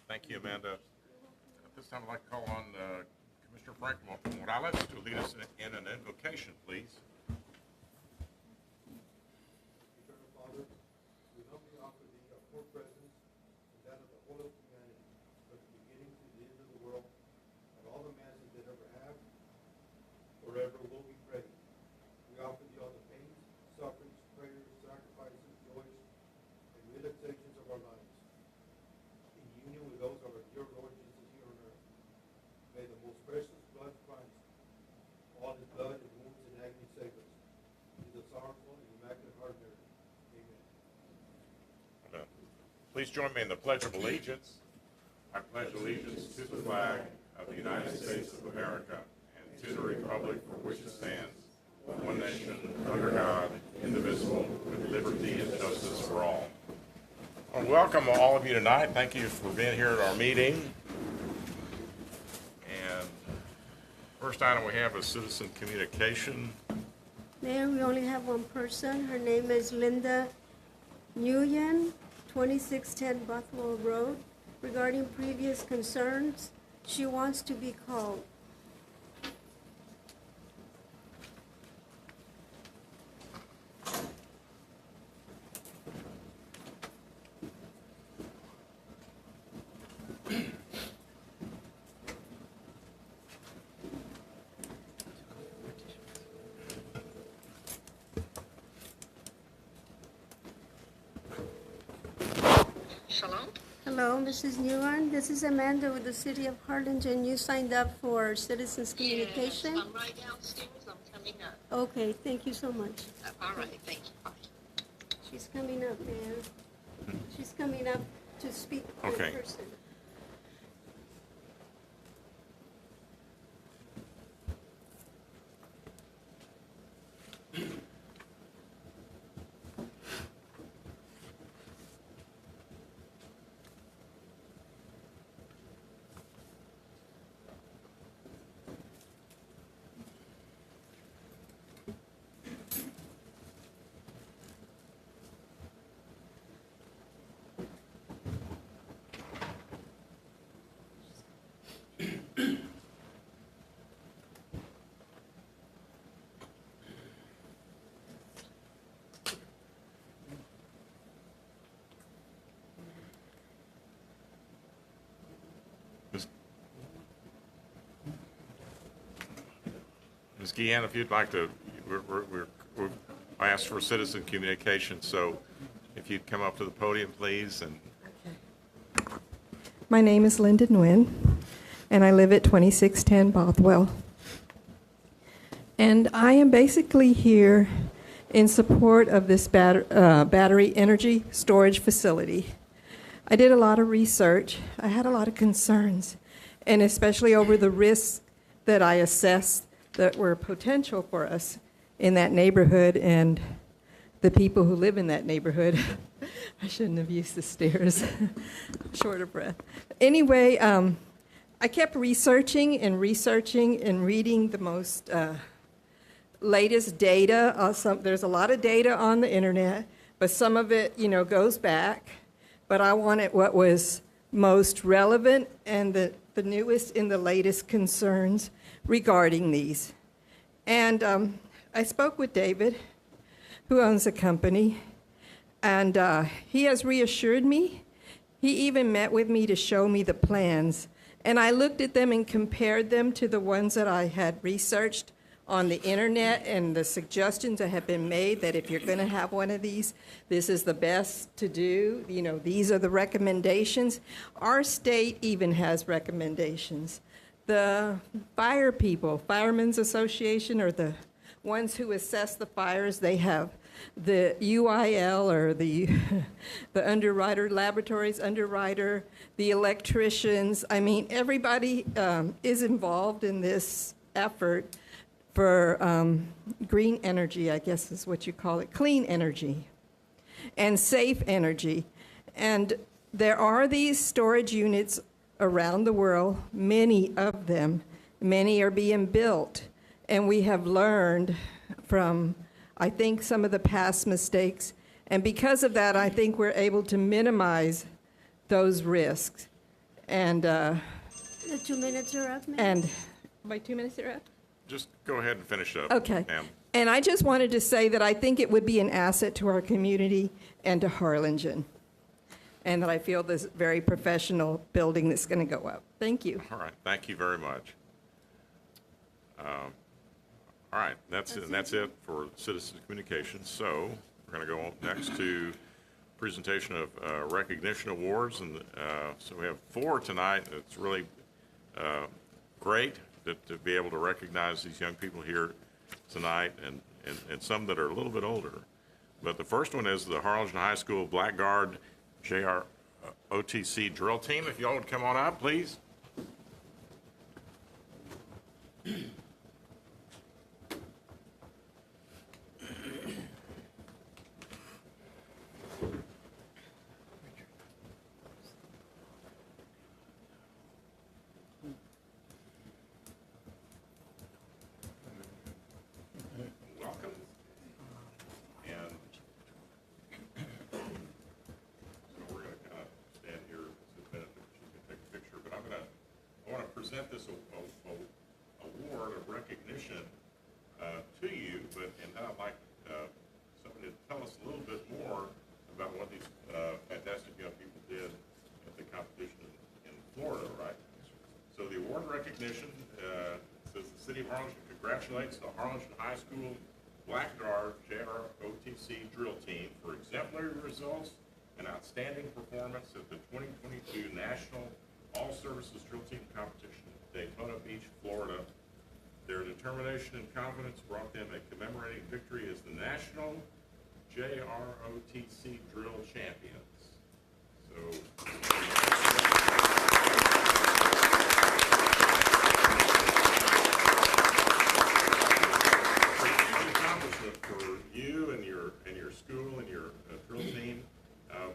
Thank you, Amanda. At this time, I'd like to call on Commissioner Franklin from Audit to lead us in an invocation, please. Eternal Father, we humbly offer thee our poor presence and that of the whole of humanity, from the beginning to the end of the world, and all the masses that ever have, forever will be praying. We offer thee all the pains, sufferings, prayers, sacrifices, joys, and relaxations of our lives, in union with those of our dear Lord Jesus here on earth. May the most precious blood of Christ, all his blood and wounds and agony save us. Through the sorrowful and immaculate heart of Mary. Amen. Please join me in the Pledge of Allegiance. I pledge allegiance to the flag of the United States of America and to the republic for which it stands, one nation, under God, indivisible, with liberty and justice for all. I want to welcome all of you tonight. Thank you for being here at our meeting. And first item we have is citizen communication. Mayor, we only have one person. Her name is Linda Nguyen, 2610 Bothwell Road. Regarding previous concerns, she wants to be called. Shalom. Hello, Mrs. Nguyen. This is Amanda with the City of Harlingen. You signed up for Citizens Communication? Yes, I'm right downstairs. I'm coming up. Okay, thank you so much. All right, thank you. Bye. She's coming up, Mayor. She's coming up to speak in Okay. person. Ms. Guillen, if you'd like to, I asked for citizen communication, so if you'd come up to the podium, please. And My name is Linda Nguyen, and I live at 2610 Bothwell. And I am basically here in support of this battery energy storage facility. I did a lot of research. I had a lot of concerns, and especially over the risks that I assessed that were potential for us in that neighborhood and the people who live in that neighborhood. I shouldn't have used the stairs. Short of breath. Anyway, I kept researching and reading the most latest data. There's a lot of data on the internet, but some of it, goes back. But I wanted what was most relevant and the newest and the latest concerns regarding these. And I spoke with David, who owns the company, and he has reassured me. He even met with me to show me the plans. And I looked at them and compared them to the ones that I had researched on the internet and the suggestions that have been made that if you're going to have one of these, this is the best to do. These are the recommendations. Our state even has recommendations. The fire people, Firemen's Association, or the ones who assess the fires, they have the UIL, or the underwriter, laboratories underwriter, the electricians. I mean, everybody is involved in this effort for green energy, I guess is what you call it, clean energy, and safe energy. And there are these storage units around the world, many of them. Many are being built. And we have learned from, I think, some of the past mistakes. And because of that, I think we're able to minimize those risks. And, The 2 minutes are up, ma'am. and, my 2 minutes are up? Just go ahead and finish up, Okay. ma'am. And I just wanted to say that I think it would be an asset to our community and to Harlingen, and that I feel this very professional building that's going to go up. Thank you. All right, thank you very much. All right, that's it for citizen communications. So we're going to go on next to presentation of recognition awards, and so we have 4 tonight. It's really great to be able to recognize these young people here tonight, and some that are a little bit older. But the first one is the Harlingen High School Blackguard JROTC drill team. If y'all would come on up, please. Welcome. And so we're going to kind of stand here so that you can take a picture. But I want to present this award of recognition to you. And then I'd like somebody to tell us a little bit more about what these fantastic young people did at the competition in Florida, right? So the award recognition says the City of Harlingen congratulates the Harlingen High School Blackguard JROTC drill team for exemplary results and outstanding performance at the 2022 National All Services Drill Team Competition in Daytona Beach, Florida. Their determination and confidence brought them a commemorating victory as the National JROTC Drill Champions. So for you and your school and your drill team,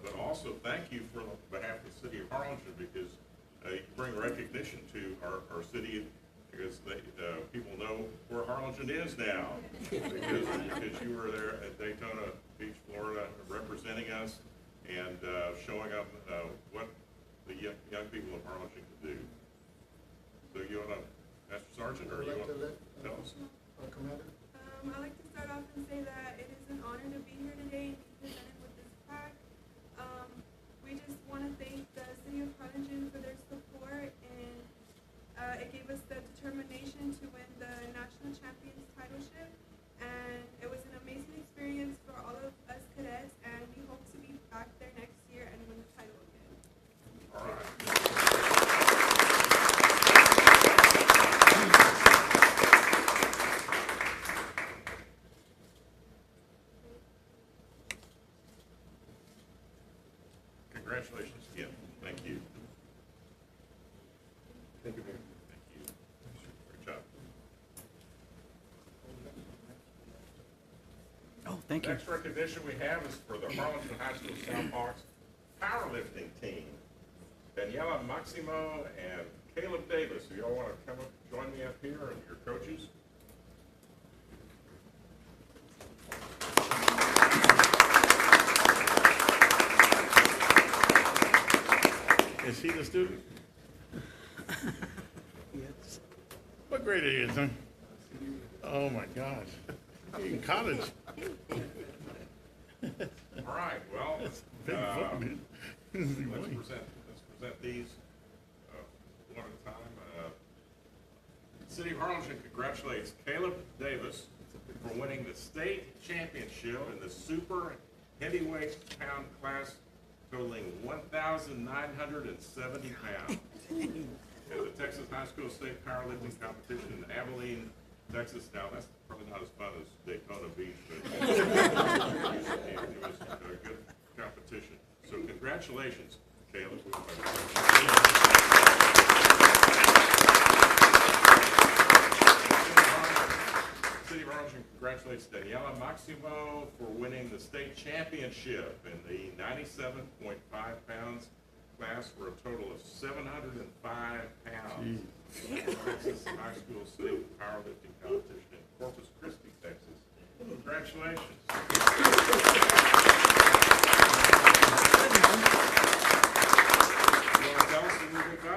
but also thank you for on behalf of the City of Harlingen, because you bring recognition to our city, because people know where Harlingen is now, because you were there at Daytona Beach, Florida, representing us and showing up what the young people of Harlingen can do. So you want to, Master Sergeant, or you want to tell us? Commander? I'd like to start off and say that it is an honor to be here today and be presented with this plaque. We just want to thank the City of Harlingen for their support, and it gave us the determination to win the National Champions titleship, and it was an amazing experience for all of us cadets, and we hope to be back there next year and win the title again. All right. Congratulations again. Thank you. Thank you, Mayor. Thank you. Great job. Oh, thank you. Next recognition we have is for the Harlingen High School Southhawks powerlifting team. Daniela Maximo and Caleb Davis. Do y'all want to come up, join me up here, and your coaches? Is he the student? Yes. What grade are you in, son? Oh my gosh. You're in college. All right, well, Big foot, man. let's present these one at a time. City of Harlingen congratulates Caleb Davis for winning the state championship in the super heavyweight pound class, totaling 1,970 pounds. At the Texas High School State Powerlifting Competition in Abilene, Texas. Now, that's probably not as fun as Daytona Beach, but it was a good competition. So congratulations, Caleb. City of Harlingen congratulates Daniela Maximo for winning the state championship in the 97.5 pounds class for a total of 705 pounds. Texas High School State Powerlifting Competition in Corpus Christi, Texas. Congratulations. You want to tell us a little bit about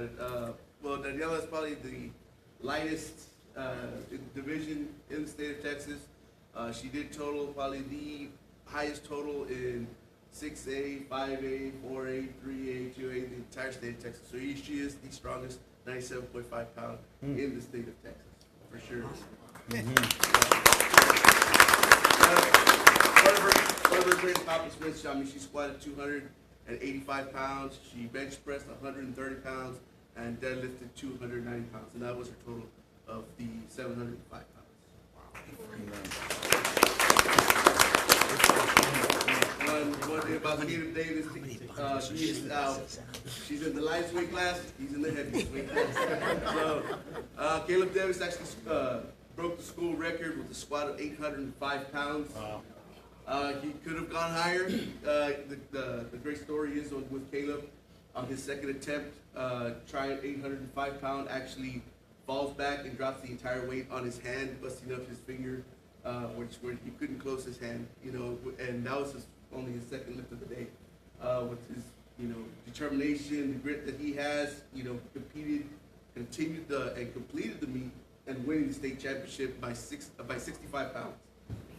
about it. Well, Daniela is probably the lightest division in the state of Texas. She did total probably the highest total in 6A, 5A, 4A, 3A, 2A, the entire state of Texas. So she is the strongest 97.5 pound in the state of Texas, for sure. One of her great accomplishments, I mean, she squatted 285 pounds, she bench pressed 130 pounds, and deadlifted 290 pounds, and that was her total of the 705 pounds. One thing about Caleb Davis, she's in the lightweight class, he's in the heavyweight class. So, Caleb Davis actually broke the school record with a squat of 805 pounds. He could have gone higher. The great story is with Caleb, on his second attempt, trying 805 pound, actually falls back and drops the entire weight on his hand, busting up his finger, where he couldn't close his hand, you know, and that was only his second lift of the day. With his, you know, determination, the grit that he has, you know, completed and completed the meet and winning the state championship by 65 pounds.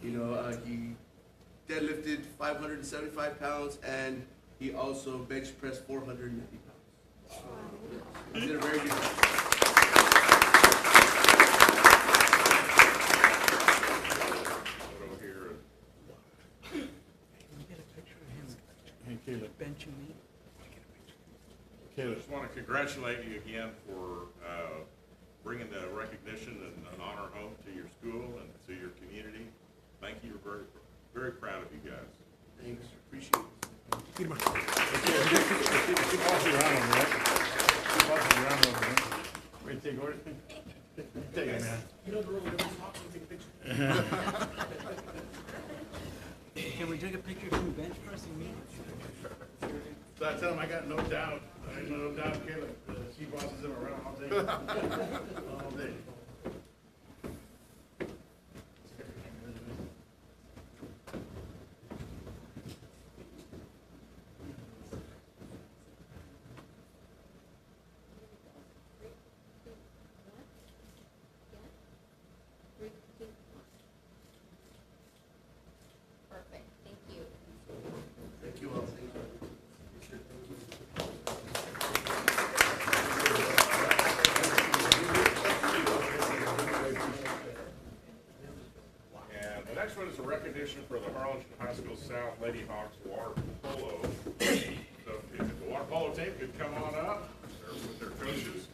You know, he deadlifted 575 pounds, and he also bench pressed 490 pounds. He did a very good job. Over here. Hey, Caleb. Benching me. I Caleb. just want to congratulate you again for bringing the recognition and an honor home to your school and to your community. Thank you. We're very, very proud of you guys. Thanks, appreciate it. Keep walking around over there. Keep walking around over there. Ready to take orders? Take it, man. You know the rule, everyone's talking, take a picture. Can we take a picture of you bench pressing me? So I tell him I got no doubt. I got no doubt, Caleb. She bosses him around all day. All day. Perfect, thank you. Thank you all. Thank you. And the next one is a recognition for the Harlingen High School South Lady Hawks water polo. So if the water polo team could come on up, they're with their coaches.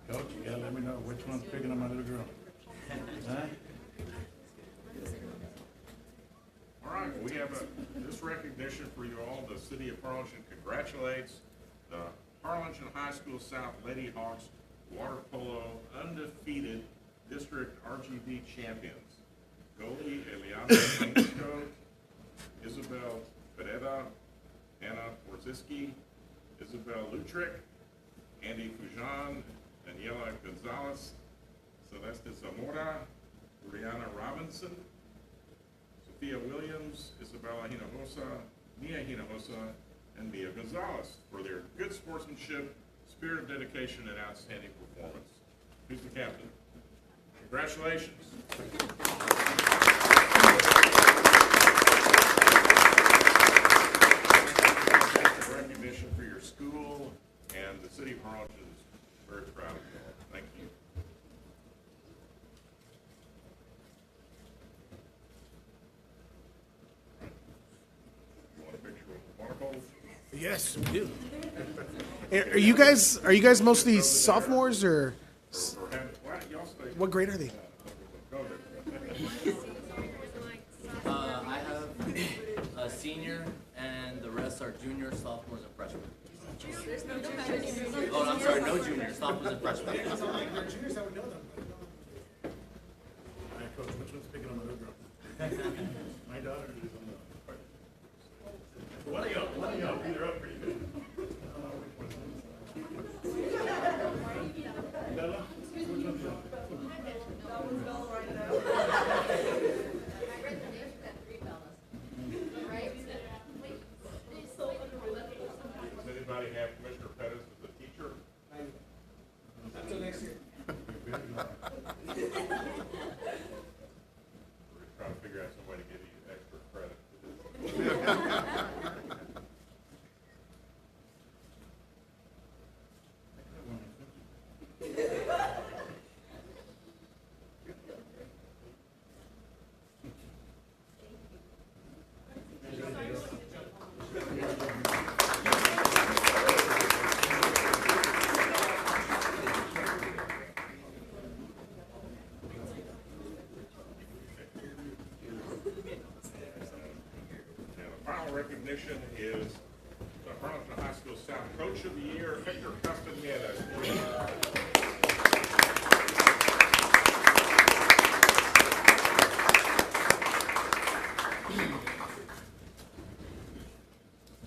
Coach, you gotta let me know which one's picking up my little girl. Huh? All right, we have this recognition for you all. The city of Harlingen congratulates the Harlingen High School South Lady Hawks water polo undefeated district RGB champions. Goalie Eliana Mexico, Isabel Pereda, Anna Porziski, Isabel Lutrick, Andy Fujan, Daniela Gonzalez, Celeste Zamora, Brianna Robinson, Sophia Williams, Isabella Hinojosa, Mia Hinojosa, and Mia Gonzalez for their good sportsmanship, spirit of dedication, and outstanding performance. Who's the captain? Congratulations. Recognition for your school, and the city of Harlingen is very proud of you all. Thank you. You want a picture of the water polo? Yes, we do. Are you guys mostly sophomores or what grade are they? I have a senior, and the rest are juniors, sophomores, and freshmen. Oh, I'm sorry, no juniors, sophomores, and freshmen. Juniors, I would know them. All right, Coach, which one's picking on my little girl? My daughter is on the. One of y'all beat her up pretty Hector Pettis as a teacher. Until next year. We're trying to figure out some way to give you extra credit for this. And the final recognition is the Harlingen High School South Coach of the Year, Hector Castaneda.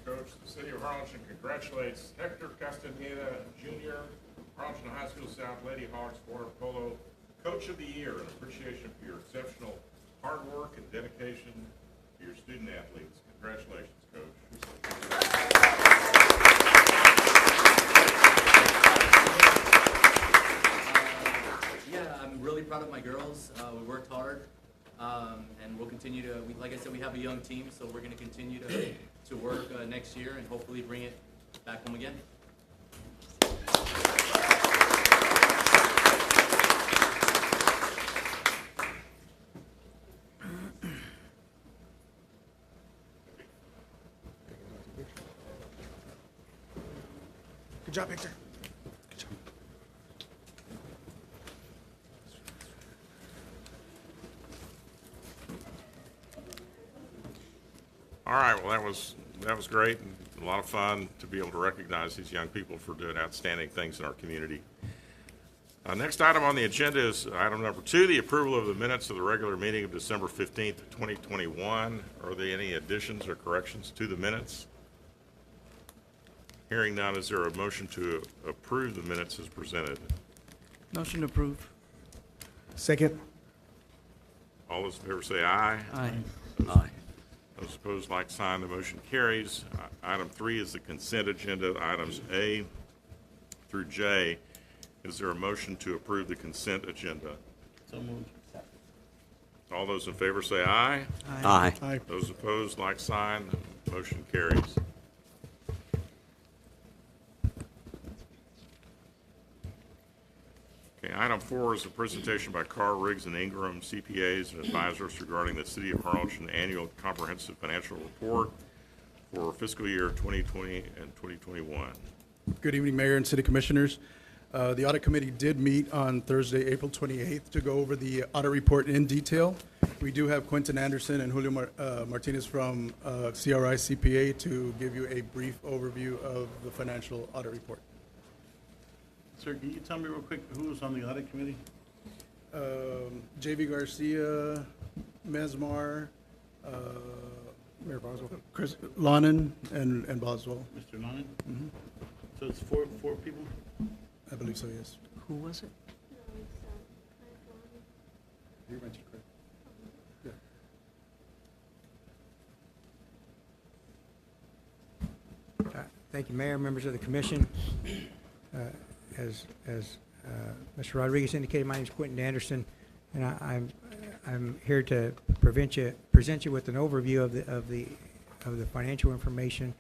Coach, the city of Harlingen congratulates Hector Castaneda Jr., Harlingen High School South Lady Hawks Water Polo Coach of the Year, in appreciation for your exceptional hard work and dedication to your student athletes. Congratulations, Coach. Yeah, I'm really proud of my girls. We worked hard, and we'll continue to. Like I said, we have a young team, so we're going to continue to work next year and hopefully bring it back home again. Good job, Hector. Good job. All right, well, that was great and a lot of fun to be able to recognize these young people for doing outstanding things in our community. Next item on the agenda is item number 2, the approval of the minutes of the regular meeting of December 15th, 2021. Are there any additions or corrections to the minutes? Hearing none, is there a motion to approve the minutes as presented? Motion to approve. Second. All those in favor say aye. Aye. Those opposed, like sign. The motion carries. Item 3 is the consent agenda, items A through J. Is there a motion to approve the consent agenda? So moved. All those in favor say aye. Aye. Aye. Those opposed, like sign. Motion carries. Okay, item 4 is a presentation by Carr, Riggs, and Ingram, CPAs and advisors regarding the City of Harlingen Annual Comprehensive Financial Report for fiscal year 2020 and 2021. Good evening, Mayor and City Commissioners. The Audit Committee did meet on Thursday, April 28th, to go over the audit report in detail. We do have Quentin Anderson and Julio Martinez from CRI CPA to give you a brief overview of the financial audit report. Sir, can you tell me real quick who was on the audit committee? J.V. Garcia, Mesmar, Mayor Boswell. Chris Lonan, and Boswell. Mr. Nonan? So it's four people? I believe so, yes. Who was it? You mentioned Craig. Yeah. Thank you, Mayor, members of the commission. As Mr. Rodriguez indicated, my name is Quentin Anderson, and I'm here to present you with an overview of the financial information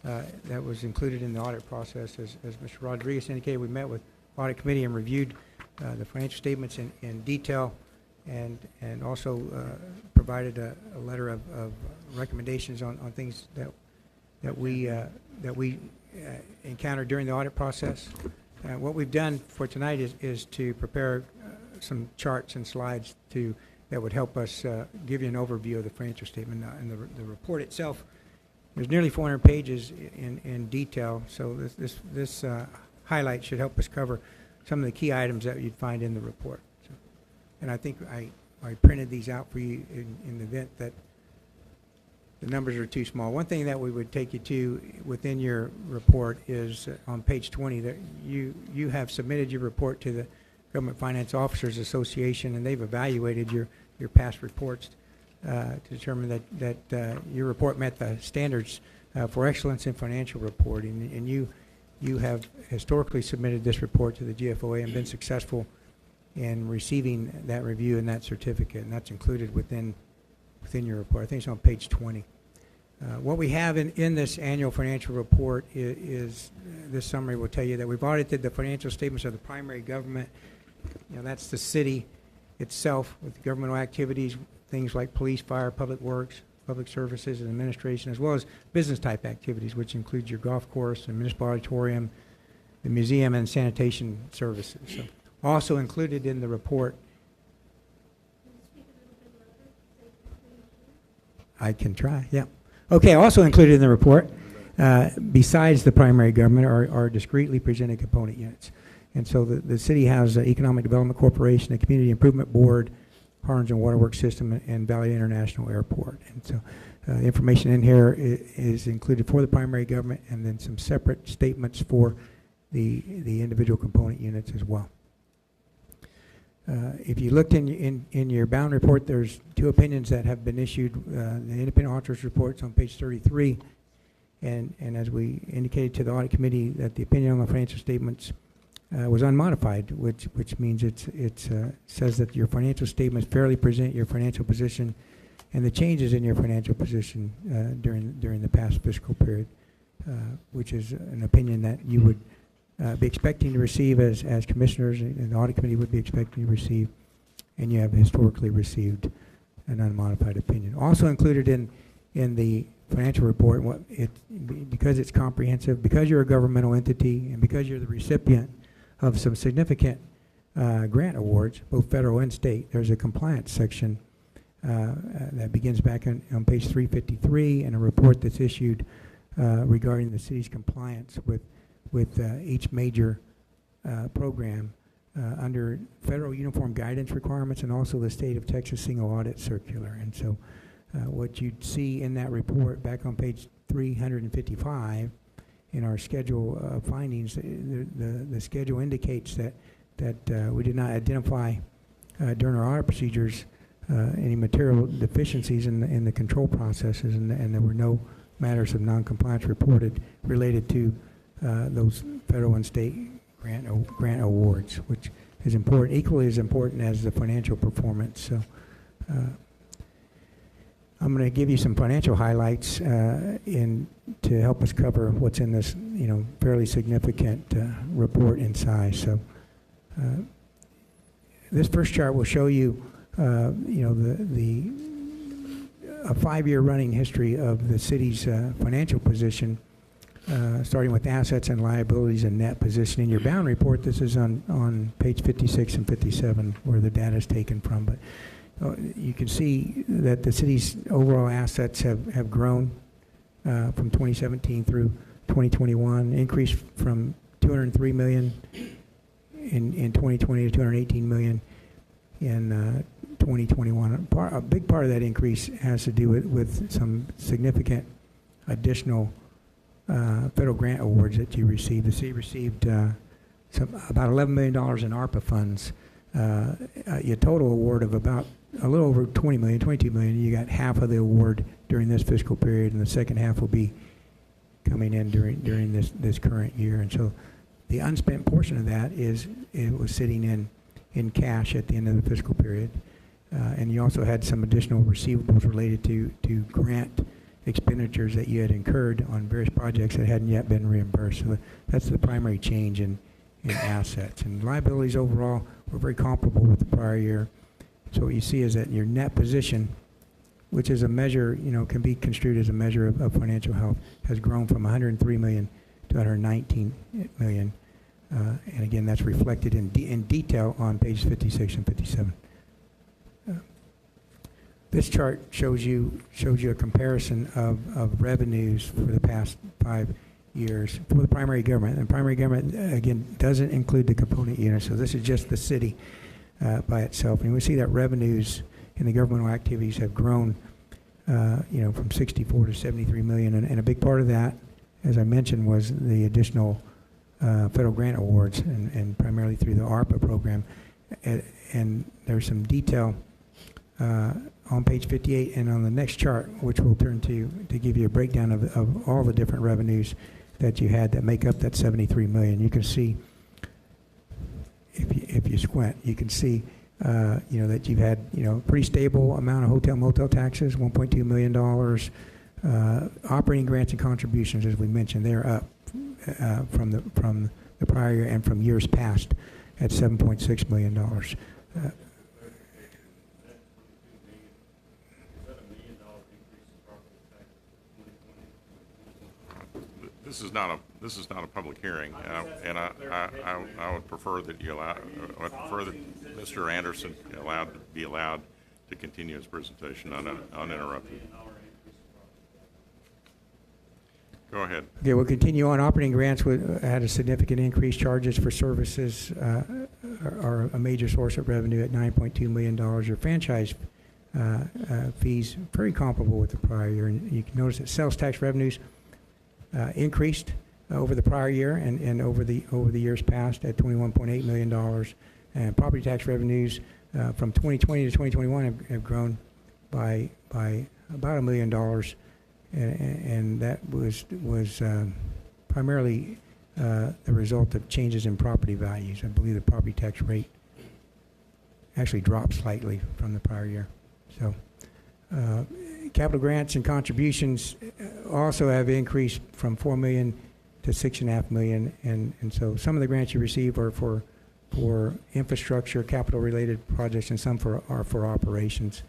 that was included in the audit process. As Mr. Rodriguez indicated, we met with audit committee and reviewed the financial statements in detail, and also provided a letter of recommendations on things that we encountered during the audit process. What we've done for tonight is to prepare some charts and slides that would help us give you an overview of the financial statement. And the report itself, there's nearly 400 pages in detail, so this highlight should help us cover some of the key items that you'd find in the report. So, and I think I printed these out for you in the event that the numbers are too small. One thing that we would take you to within your report is on page 20 that you have submitted your report to the Government Finance Officers Association, and they've evaluated your past reports to determine that your report met the standards for excellence in financial reporting. And you have historically submitted this report to the GFOA and been successful in receiving that review and that certificate, and that's included within your report. I think it's on page 20. What we have in this annual financial report is this summary will tell you that we've audited the financial statements of the primary government. That's the city itself with governmental activities, things like police, fire, public works, public services, and administration, as well as business type activities, which includes your golf course, the municipal auditorium, the museum, and sanitation services. So also included in the report. I can try, yeah. Okay, also included in the report, besides the primary government, are discretely presented component units. And so the city has the Economic Development Corporation, the Community Improvement Board, Harlingen Waterworks System, and Valley International Airport. And so the information in here is included for the primary government, and then some separate statements for the individual component units as well. If you looked in your bound report, there's two opinions that have been issued. The independent auditor's report's on page 33, and as we indicated to the audit committee, that the opinion on the financial statements was unmodified, which means it says that your financial statements fairly present your financial position and the changes in your financial position during the past fiscal period, which is an opinion that you would be expecting to receive as commissioners, and the audit committee would be expecting to receive, and you have historically received an unmodified opinion. Also included in the financial report, because it's comprehensive, because you're a governmental entity, and because you're the recipient of some significant grant awards, both federal and state, there's a compliance section that begins back on page 353, and a report that's issued regarding the city's compliance with each major program under federal uniform guidance requirements, and also the state of Texas single audit circular. And so what you'd see in that report back on page 355 in our schedule of findings, the schedule indicates that we did not identify during our audit procedures any material deficiencies in the control processes, and there were no matters of non-compliance reported related to those federal and state grant awards, which is important, equally as important as the financial performance. So I'm going to give you some financial highlights to help us cover what's in this, fairly significant report in size. So this first chart will show you, a 5-year running history of the city's financial position, starting with assets and liabilities and net position. In your bound report, this is on page 56 and 57 where the data is taken from. But you can see that the city's overall assets have grown from 2017 through 2021, increased from $203 million in 2020 to $218 million in 2021. A big part of that increase has to do with some significant additional federal grant awards that you received. The city received about $11 million in ARPA funds, a total award of about a little over $20 million, $22 million. You got half of the award during this fiscal period, and the second half will be coming in during this current year. And so the unspent portion of that was sitting in cash at the end of the fiscal period. And you also had some additional receivables related to grant expenditures that you had incurred on various projects that hadn't yet been reimbursed. So that's the primary change in assets. And liabilities overall were very comparable with the prior year. So what you see is that your net position, which is a measure, can be construed as a measure of financial health, has grown from $103 million to $119 million. And again, that's reflected in detail on pages 56 and 57. This chart shows you a comparison of revenues for the past 5 years for the primary government. And primary government, again, doesn't include the component units, so this is just the city by itself. And we see that revenues in the governmental activities have grown, from 64 to 73 million. And a big part of that, as I mentioned, was the additional federal grant awards, and primarily through the ARPA program. And there's some detail on page 58 and on the next chart, which we'll turn to give you a breakdown of all the different revenues that you had that make up that 73 million. You can see, if you squint, you can see, that you've had, pretty stable amount of hotel motel taxes, $1.2 million. Operating grants and contributions, as we mentioned, they're up from the prior year and from years past at $7.6 million. This is not a public hearing, and I would prefer that Mr. Anderson be allowed to continue his presentation uninterrupted. Go ahead. Okay, we'll continue on. Operating grants had a significant increase. Charges for services are a major source of revenue at $9.2 million. Your franchise fees very comparable with the prior year, and you can notice that sales tax revenues increased over the prior year and over the years past at $21.8 million, and property tax revenues from 2020 to 2021 have grown by about $1 million, and that was primarily the result of changes in property values. I believe the property tax rate actually dropped slightly from the prior year. So. Capital grants and contributions also have increased from $4 million to $6.5 million, and so some of the grants you receive are for infrastructure, capital-related projects, and some are for operations,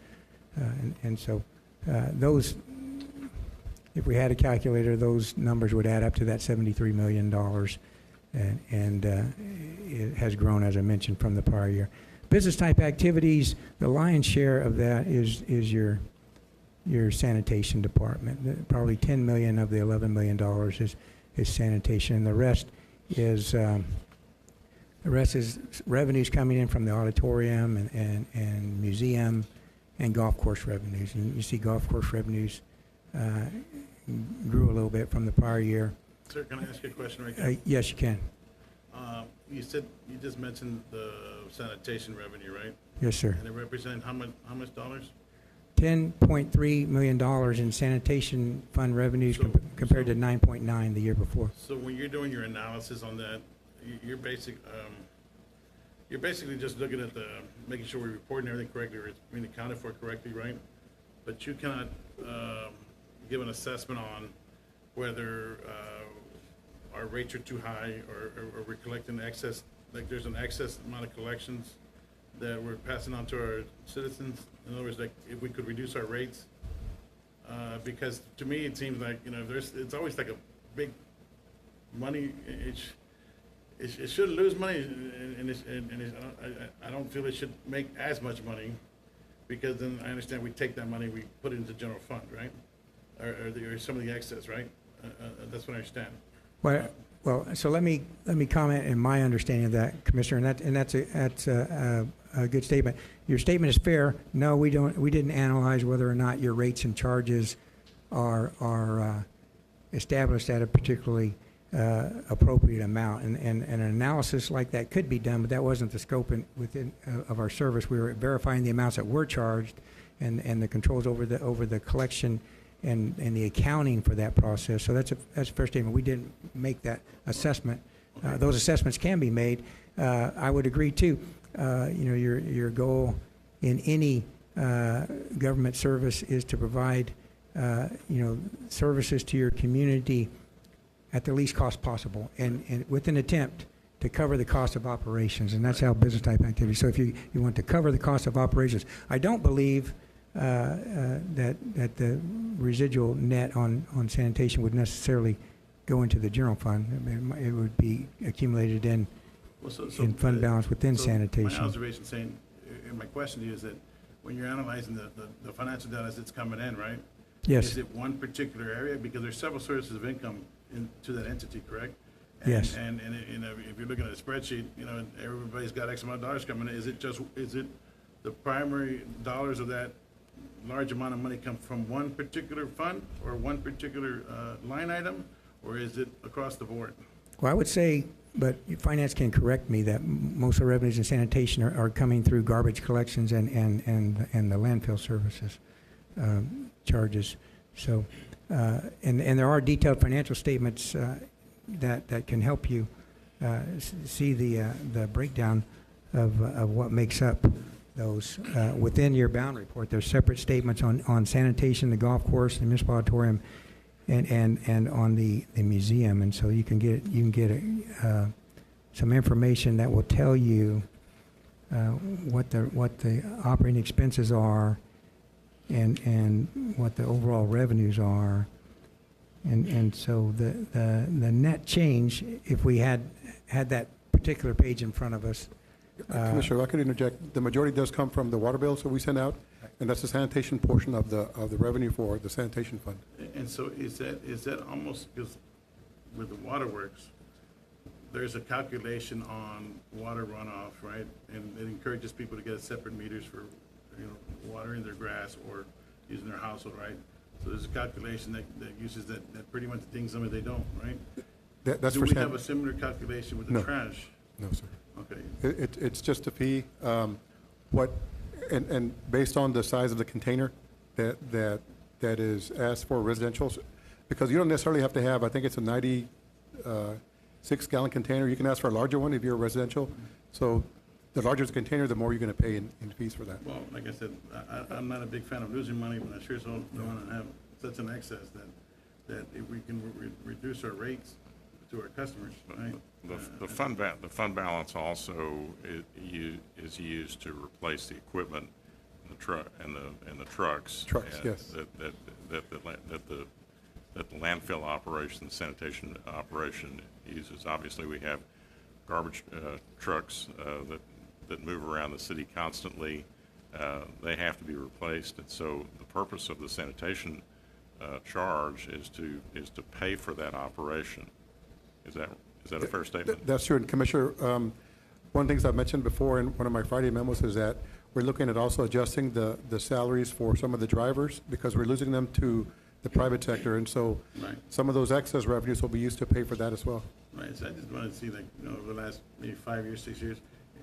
and so those, if we had a calculator, those numbers would add up to that $73 million, and it has grown, as I mentioned, from the prior year. Business type activities, the lion's share of that is your sanitation department. Probably $10 million of the $11 million is sanitation, and the rest is revenues coming in from the auditorium and museum and golf course revenues. And you see golf course revenues grew a little bit from the prior year. Sir, can I ask you a question right there? Yes, you can. You just mentioned the sanitation revenue, right? Yes, sir. And it represents how much dollars? $10.3 million in sanitation fund revenues compared to 9.9 the year before. So when you're doing your analysis on that, you're basically just looking at making sure we're reporting everything correctly or it's being accounted for correctly, right? But you cannot give an assessment on whether our rates are too high or we're collecting excess, like there's an excess amount of collections that we're passing on to our citizens. In other words, like if we could reduce our rates, because to me it seems like it's always like a big money. It should lose money, and I don't feel it should make as much money, because then I understand we take that money, we put it into general fund, right, or some of the excess, right? That's what I understand. Well, so let me comment in my understanding of that, Commissioner, and that's a good statement. Your statement is fair. No, we didn't analyze whether or not your rates and charges are established at a particularly appropriate amount, and an analysis like that could be done, but that wasn't the scope of our service. We were verifying the amounts that were charged, and the controls over the collection and the accounting for that process. So that's a fair statement. We didn't make that assessment. Those assessments can be made. I would agree too. Your goal in any government service is to provide services to your community at the least cost possible, and with an attempt to cover the cost of operations, and that's how business type activity. So if you want to cover the cost of operations, I don't believe that the residual net on sanitation would necessarily go into the general fund. I mean, it would be accumulated in fund balance within sanitation. My observation saying, and my question to you is that when you're analyzing the financial data that's coming in, right? Yes. Is it one particular area? Because there's several sources of income to that entity, correct? Yes. And if you're looking at a spreadsheet, everybody's got X amount of dollars coming in. Is it the primary dollars of that large amount of money come from one particular fund or one particular line item, or is it across the board? Well, I would say, but finance can correct me, that most of the revenues in sanitation are coming through garbage collections and the landfill services charges. So, and there are detailed financial statements that can help you see the breakdown of what makes up those. Within your bound report, there's separate statements on sanitation, the golf course, the municipal auditorium, and on the museum. And so you can get some information that will tell you what the operating expenses are and what the overall revenues are. And so the net change, if we had that particular page in front of us. Commissioner, if I could interject, the majority does come from the water bills that we send out, and that's the sanitation portion of the revenue for the sanitation fund. And so is that almost, because with the waterworks, there's a calculation on water runoff, right? And it encourages people to get separate meters for, watering their grass or using their household, right? So there's a calculation that uses that pretty much dings them if they don't, right? That's Do for we have a similar calculation with the No. trash? No, sir. Okay. It's just a fee. And based on the size of the container that is asked for residential, because you don't necessarily have to have, I think it's a 96-gallon container. You can ask for a larger one if you're residential. So the larger the container, the more you're going to pay in fees for that. Well, like I said, I'm not a big fan of losing money, but I sure don't want to have such an excess that if we can reduce our rates to our customers, right? The fund balance also is used to replace the equipment, the truck and the trucks. Trucks, yes. That the landfill operation, the sanitation operation uses. Obviously, we have garbage trucks that move around the city constantly. They have to be replaced, and so the purpose of the sanitation charge is to pay for that operation. Is that a fair statement? That's true. And Commissioner, one of the things I've mentioned before in one of my Friday memos is that we're looking at also adjusting the salaries for some of the drivers because we're losing them to the private sector. And so Right. some of those excess revenues will be used to pay for that as well. Right, so I just wanted to see, like, over the last maybe 5 years, 6 years,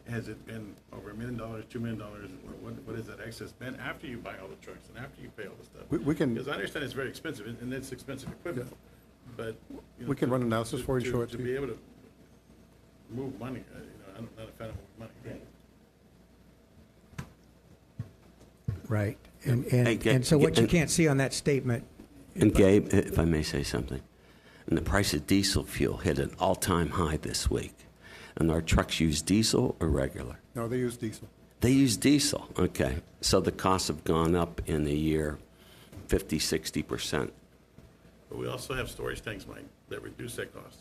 has it been over $1 million, $2 million? What is that excess been after you buy all the trucks and after you pay all the stuff? We can- Because I understand it's very expensive, and it's expensive equipment, but. We can run analysis for you and show it to to be you. able to move money, I'm not a fan of moving money. Right. Hey, And so what you can't see on that statement. And Gabe, if I may say something, and the price of diesel fuel hit an all-time high this week. And our trucks use diesel or regular? No, they use diesel. They use diesel, okay. So the costs have gone up in a year 50, 60%. But we also have storage tanks, Mike, that reduce that cost.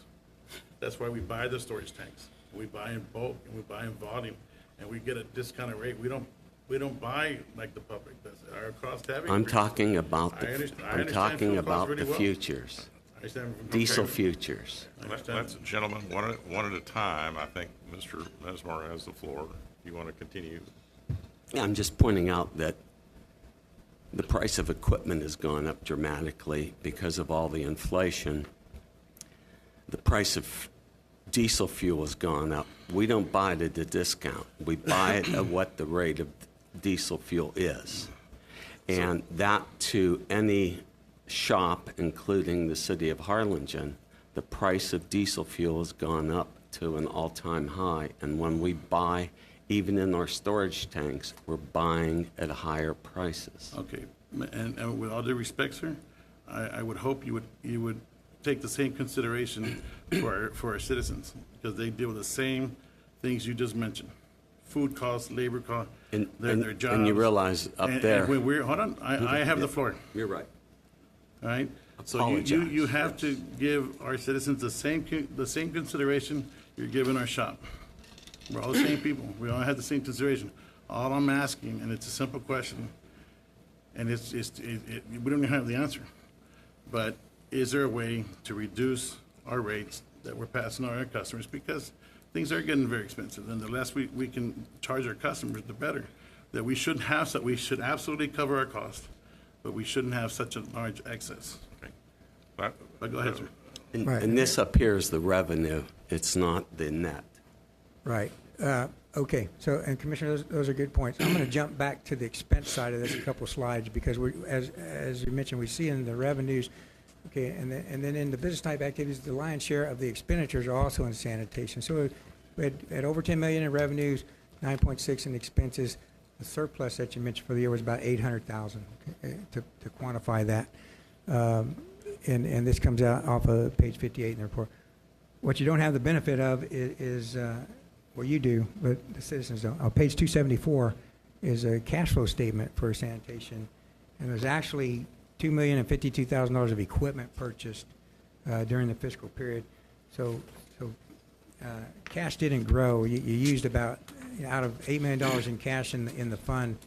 That's why we buy the storage tanks. We buy in bulk and we buy in volume, and we get a discounted rate. We don't buy like the public does. Our costs have increased. I'm talking about I understand I'm talking fuel costs about really the well. futures, I understand from- diesel okay. futures. Let's, gentlemen, one at a time. I think Mr. Mesmer has the floor. You want to continue? Yeah, I'm just pointing out that the price of equipment has gone up dramatically because of all the inflation. The price of diesel fuel has gone up. We don't buy it at a discount. We buy it at what the rate of diesel fuel is. And that to any shop, including the city of Harlingen, the price of diesel fuel has gone up to an all-time high. And when we buy, even in our storage tanks, we're buying at higher prices. Okay, and with all due respect, sir, I would hope you would take the same consideration for our citizens, because they deal with the same things you just mentioned. Food costs, labor costs, their jobs. And you realize up there. And when hold on, I have the floor. You're right. All right? So Apologize. you have to give our citizens the same consideration you're giving our shop. We're all the same people. We all have the same consideration. All I'm asking, and it's a simple question, and we don't even have the answer, but is there a way to reduce our rates that we're passing on our customers? Because things are getting very expensive, and the less we can charge our customers, the better. That we should absolutely cover our costs, but we shouldn't have such a large excess. Okay. But go ahead, sir. And this up here is the revenue. It's not the net. Right. Okay. So, and Commissioner, those are good points. I'm going to jump back to the expense side of this a couple slides because as you mentioned, we see in the revenues, Okay, and then in the business type activities, the lion's share of the expenditures are also in sanitation. So we had over 10 million in revenues, 9.6 in expenses. The surplus that you mentioned for the year was about 800,000, okay, to quantify that. And this comes out off of page 58 in the report. What you don't have the benefit of is well, you do, but the citizens don't. On page 274 is a cash flow statement for sanitation, and there's actually $2,052,000 of equipment purchased during the fiscal period. So cash didn't grow. You used about, out of $8 million in cash in the fund,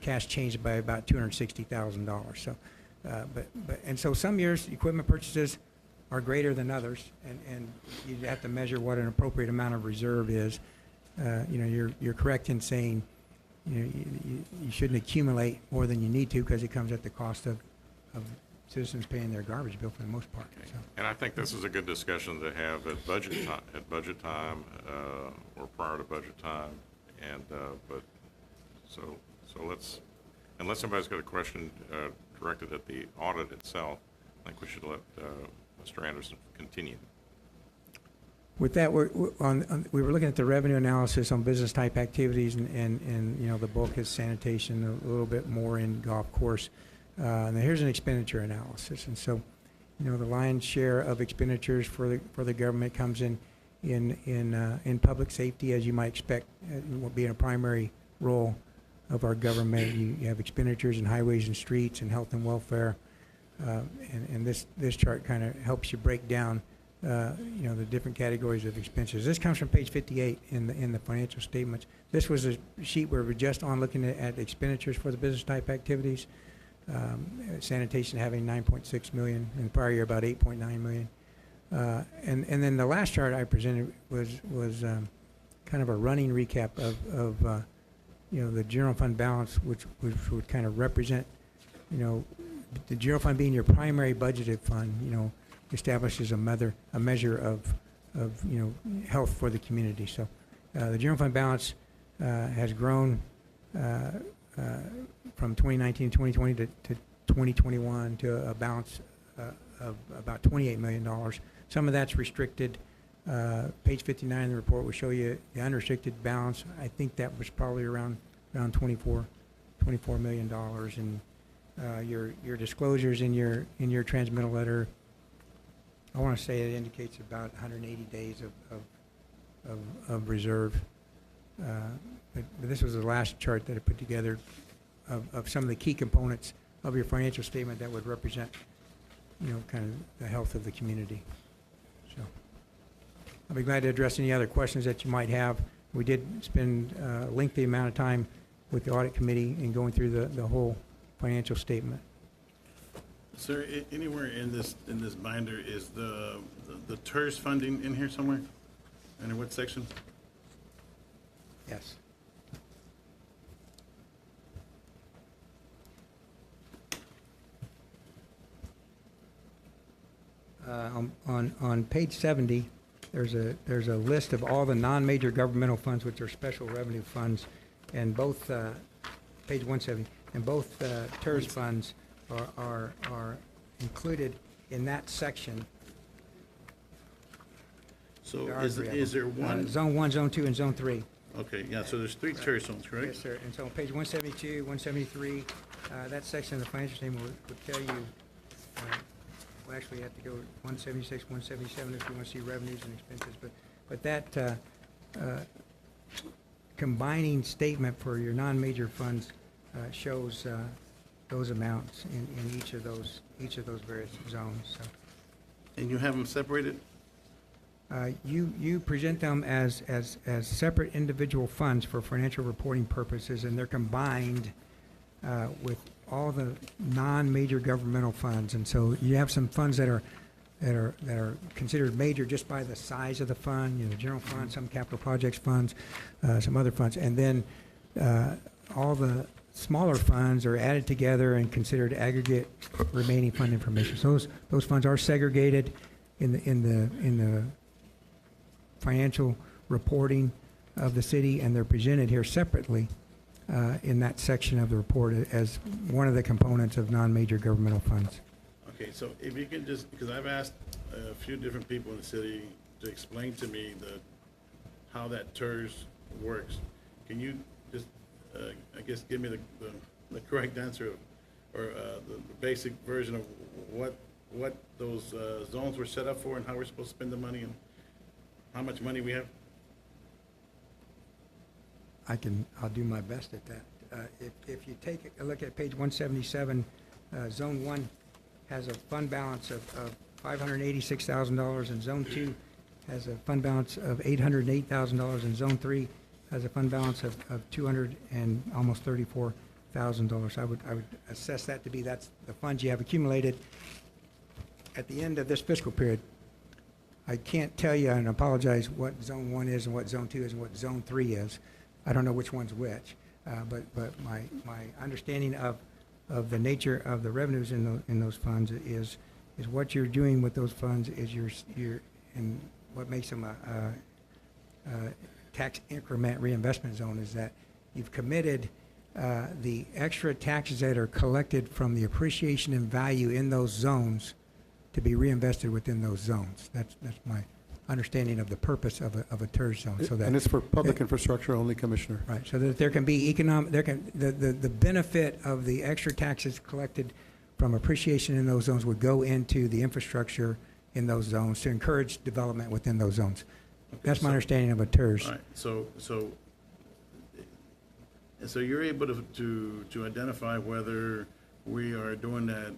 cash changed by about $260,000. So, and so some years equipment purchases are greater than others, and you have to measure what an appropriate amount of reserve is. You're correct in saying you shouldn't accumulate more than you need to, because it comes at the cost of citizens paying their garbage bill for the most part. Okay. So. And I think this is a good discussion to have at budget time, or prior to budget time, and so let's, unless somebody's got a question directed at the audit itself, I think we should let Mr. Anderson continue. With that, we were looking at the revenue analysis on business type activities, and the bulk is sanitation, a little bit more in golf course. And here's an expenditure analysis, and so the lion's share of expenditures for the government comes in public safety, as you might expect, being a primary role of our government. You have expenditures in highways and streets and health and welfare, and this chart kind of helps you break down the different categories of expenses. This comes from page 58 in the financial statements. This was a sheet where we're just on looking at expenditures for the business type activities. Sanitation having 9.6 million, in the prior year about 8.9 million. And then the last chart I presented was kind of a running recap of the general fund balance, which would kind of represent, the general fund being your primary budgeted fund, establishes a measure of health for the community. So the general fund balance has grown from 2019 to 2020 to 2021 to a balance of about $28 million. Some of that's restricted. Page 59 in the report will show you the unrestricted balance. I think that was probably around $24 million. And your disclosures in your transmittal letter, I want to say it indicates about 180 days of reserve. But this was the last chart that I put together of some of the key components of your financial statement that would represent, kind of the health of the community. So I'll be glad to address any other questions that you might have. We did spend a lengthy amount of time with the audit committee in going through the whole financial statement. Sir, anywhere in this binder is the TERS funding in here somewhere? And in what section? Yes. On page 70, there's a list of all the non-major governmental funds, which are special revenue funds, and both page 170, and both TERS funds are included in that section. So is there one? Zone 1, Zone 2, and Zone 3. Okay, yeah, so there's 3 TERS zones, correct? Yes, sir. And so on page 172, 173, that section of the financial statement would tell you, well, actually, you have to go 176, 177 if you want to see revenues and expenses. But that combining statement for your non-major funds shows those amounts in each of those various zones. So. And you have them separated? You present them as separate individual funds for financial reporting purposes, and they're combined with all the non-major governmental funds. And so you have some funds that are considered major just by the size of the fund, the general fund, some capital projects funds, some other funds, and then all the smaller funds are added together and considered aggregate remaining fund information. So those funds are segregated in the financial reporting of the city, and they're presented here separately in that section of the report as one of the components of non-major governmental funds. Okay, so if you can just, because I've asked a few different people in the city to explain to me how that TERS works. Can you just, I guess, give me the correct answer of, or the basic version of what those zones were set up for and how we're supposed to spend the money and how much money we have? I'll do my best at that. If you take a look at page 177, Zone 1 has a fund balance of $586,000, and Zone 2 has a fund balance of $808,000, and Zone 3 has a fund balance of $200 and almost $34,000. I would assess that to be that's the funds you have accumulated at the end of this fiscal period. I can't tell you and apologize what Zone 1 is and what Zone 2 is and what Zone 3 is. I don't know which one's which, but my understanding of the nature of the revenues in those funds is what you're doing with those funds is you're and what makes them a tax increment reinvestment zone is that you've committed the extra taxes that are collected from the appreciation in value in those zones to be reinvested within those zones. That's my understanding of the purpose of a TERS zone. So that, And it's for public infrastructure only, Commissioner. right, so that there can be the benefit of the extra taxes collected from appreciation in those zones would go into the infrastructure in those zones to encourage development within those zones. Okay, That's my understanding of a TERS. All right, so you're able to identify whether we are doing that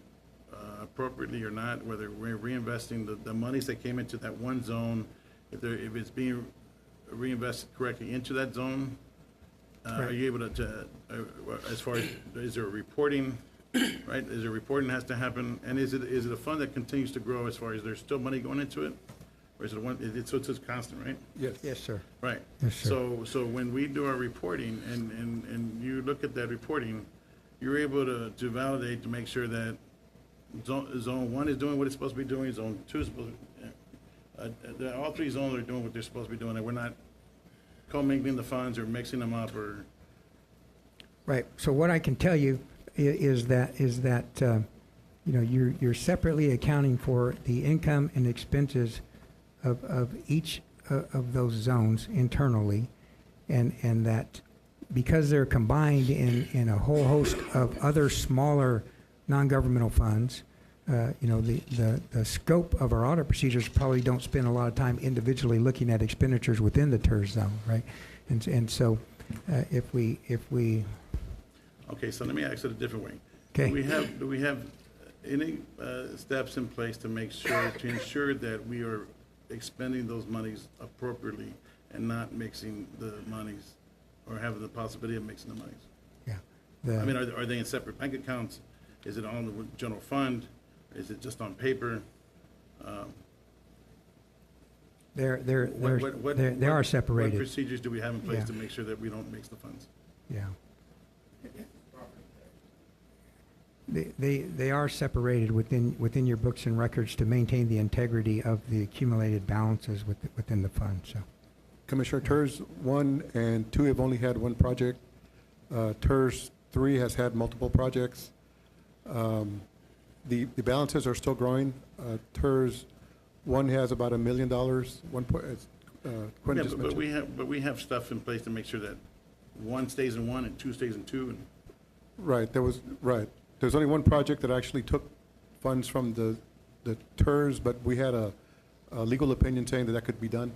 appropriately or not, whether we're reinvesting the monies that came into that one zone, if it's being reinvested correctly into that zone? Are you able to as far as, is there a reporting, right? Is there reporting has to happen? And is it a fund that continues to grow as far as there's still money going into it? Or is it so it's constant, right? Yes. Yes, sir. Right. Yes, sir. So when we do our reporting and you look at that reporting, you're able to validate to make sure that Zone 1 is doing what it's supposed to be doing, Zone 2 is supposed to, all three zones are doing what they're supposed to be doing, and we're not commingling the funds or mixing them up or. Right. So what I can tell you is that you're separately accounting for the income and expenses of each of those zones internally, and that because they're combined in a whole host of other smaller non-governmental funds, the scope of our audit procedures probably don't spend a lot of time individually looking at expenditures within the TERS zone, right? And so if we Okay, so let me ask it a different way. Okay. Do we have any steps in place to ensure that we are expending those monies appropriately and not mixing the monies or having the possibility of mixing the monies? yeah, I mean, are they in separate bank accounts? Is it on the general fund? Is it just on paper? they are separated. What procedures do we have in place Yeah. to make sure that we don't mix the funds? Yeah. They are separated within your books and records to maintain the integrity of the accumulated balances within the fund. So, Commissioner, TERS 1 and 2 have only had one project. TERS 3 has had multiple projects. The balances are still growing. TERS 1 has about $1 million. Quinn just mentioned. But we have stuff in place to make sure that 1 stays in 1 and 2 stays in 2. And Right. There's only one project that actually took funds from the TERS, but we had a legal opinion saying that could be done.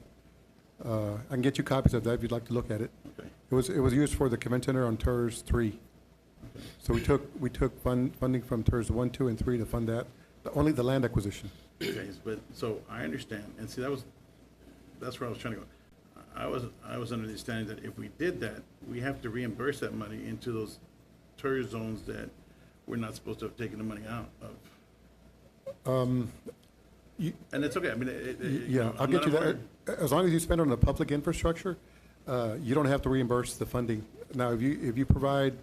I can get you copies of that if you'd like to look at it. Okay. It was used for the command center on TERS 3. Okay. So we took funding from TERS 1, 2, and 3 to fund that. Only the land acquisition. Okay, but so I understand, and see that's where I was trying to go. I was under the understanding that if we did that, we have to reimburse that money into those TERS zones that we're not supposed to have taken the money out of. And it's okay. I mean, Yeah, I'll get you that. As long as you spend on the public infrastructure, you don't have to reimburse the funding. Now, if you provide,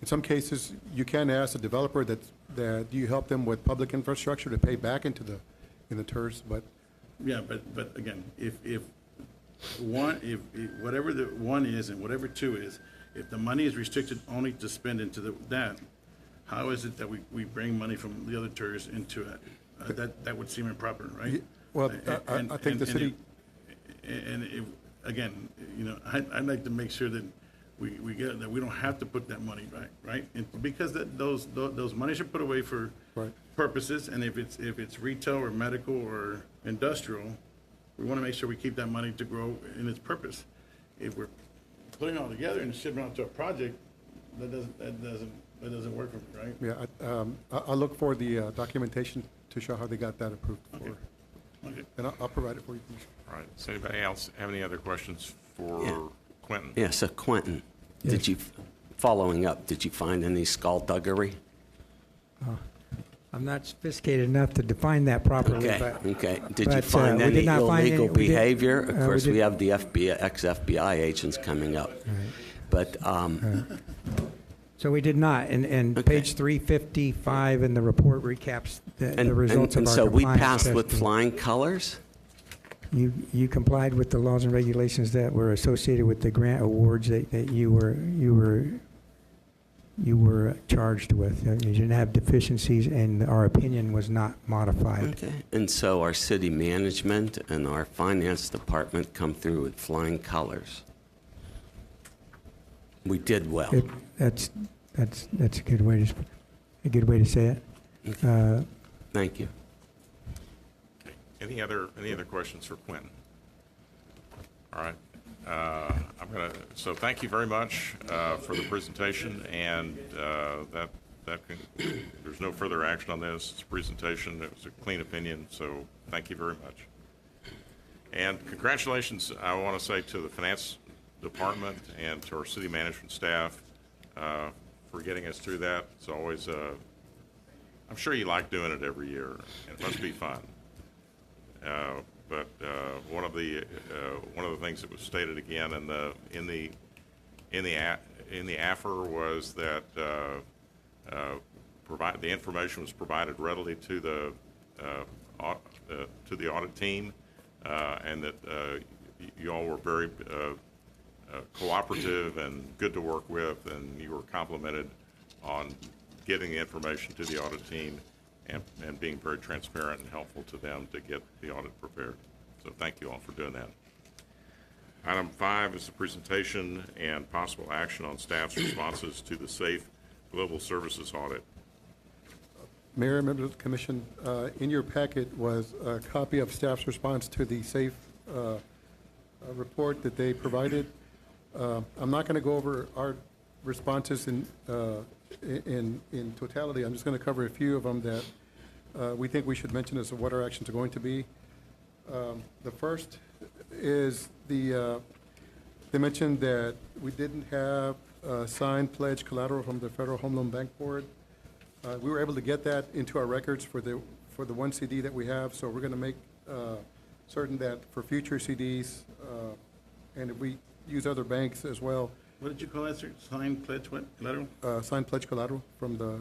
in some cases, you can ask the developer that you help them with public infrastructure to pay back into the TERS, but. Yeah, but again, if whatever the 1 is and whatever 2 is, if the money is restricted only to spend into that, how is it that we bring money from the other tourists into it? That would seem improper, right? Well, I think the city, again, you know, I'd like to make sure that we get, that we don't have to put that money back, right? Because those monies are put away for Right. purposes, and if it's retail or medical or industrial, we want to make sure we keep that money to grow in its purpose. If we're putting it all together and shipping it out to a project, that doesn't work for me, right? yeah, I'll look for the documentation to show how they got that approved for. Okay. And I'll provide it for you, Commissioner. All right. Does anybody else have any other questions for Yeah. Quentin? Yeah, so Quentin, did you, following up, did you find any skullduggery? I'm not sophisticated enough to define that properly, Okay, but okay. Did you but, find we any did not find illegal any- we did- behavior? Of course, we we did- have the FBI, ex-FBI agents coming up. But, So we did not, and Okay. page 355 in the report recaps the results of and our so we compliance passed with testing. flying colors? You complied with the laws and regulations that were associated with the grant awards that you were charged with. You didn't have deficiencies, and our opinion was not modified. Okay. And so our city management and our finance department come through with flying colors. We did well. That's a good way to say it. Thank you. Any other questions for Quentin? All right. So thank you very much for the presentation, and there's no further action on this. It's a presentation. It was a clean opinion, so thank you very much. And congratulations, I want to say, to the finance department and to our city management staff for getting us through that. It's always, I'm sure you like doing it every year. It must be fun. But one of the things that was stated again in the AFR was that the information was provided readily to the audit team, and that you all were very cooperative and good to work with, and you were complimented on getting the information to the audit team and being very transparent and helpful to them to get the audit prepared. So thank you all for doing that. Item 5 is the presentation and possible action on staff's responses to the Safe Global Services audit. Mayor, members of the commission, in your packet was a copy of staff's response to the SAFE report that they provided. I'm not going to go over our responses in totality. I'm just going to cover a few of them that we think we should mention as to what our actions are going to be. The first is they mentioned that we didn't have signed pledge collateral from the Federal Home Loan Bank Board. We were able to get that into our records for the one CD that we have, so we're going to make certain that for future CDs, and if we use other banks as well. What did you call that, sir? Signed pledge what, collateral? Signed pledge collateral from the